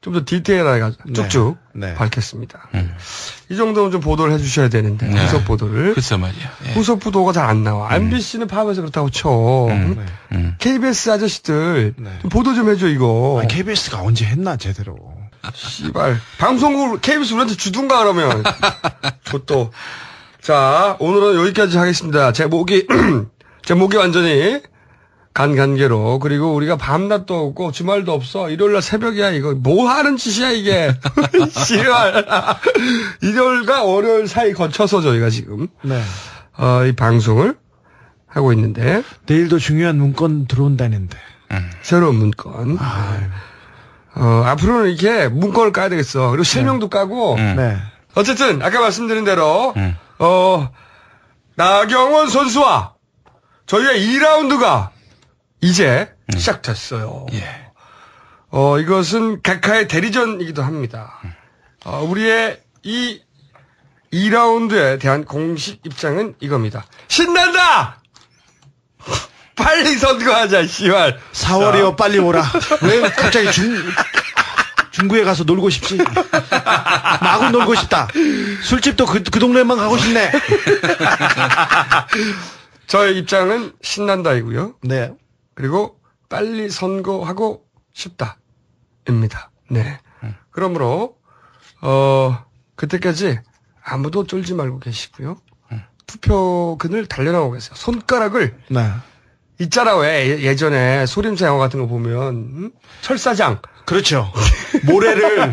C: 좀 더 디테일하게 쭉쭉 밝혔습니다. 이 정도는 좀 보도를 해주셔야 되는데 후속 보도를.
L: 글쎄 말이야.
C: 후속 보도가 잘 안 나와. MBC는 파업해서 그렇다고 쳐. KBS 아저씨들 좀 보도 좀 해줘 이거.
H: KBS가 언제 했나 제대로.
C: 씨발. 방송국 KBS 우리한테 주든가 그러면. 그것도. 자, 오늘은 여기까지 하겠습니다. 제 목이 완전히 간간계로. 그리고 우리가 밤낮도 없고 주말도 없어. 일요일날 새벽이야 이거. 뭐 하는 짓이야 이게. 씨발. 일요일과 월요일 사이 거쳐서 저희가 지금
H: 네.
C: 이 방송을 하고 있는데
H: 내일도 중요한 문건 들어온다는데.
C: 새로운 문건. 앞으로는 이렇게 문건을 까야 되겠어. 그리고 실명도 까고.
H: 네.
C: 어쨌든 아까 말씀드린 대로 나경원 선수와 저희의 2라운드가 이제 시작됐어요. 이것은 각하의 대리전이기도 합니다. 우리의 이 2라운드에 대한 공식 입장은 이겁니다. 신난다! 빨리 선거하자, 씨발.
H: 4월이요, 빨리 오라. 왜 갑자기 중구에 가서 놀고 싶지? 마구 놀고 싶다. 술집도 그 동네만 가고 싶네.
C: 저의 입장은 신난다이고요.
H: 네.
C: 그리고 빨리 선거하고 싶다입니다. 네. 그러므로 그때까지 아무도 쫄지 말고 계시고요. 투표근을 달려나오고 계세요. 손가락을
H: 네.
C: 있잖아 왜 예전에 소림사 영화 같은 거 보면 철사장
H: 그렇죠. 모래를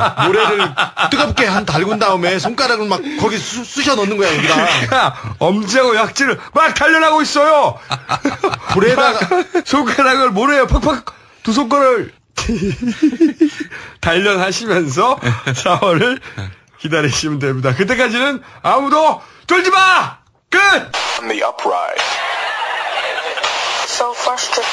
H: 뜨겁게 한 달군 다음에 손가락을 막 거기 쑤셔 넣는 거야 우리가.
C: 엄지하고 약지를 막 달려나고 있어요.
H: 불에다가
C: 손가락을 모래에 팍팍 두 손가락을 단련하시면서 4월을 기다리시면 됩니다. 그때까지는 아무도 쫄지 마! 끝!
T: On the upright. So frustrated.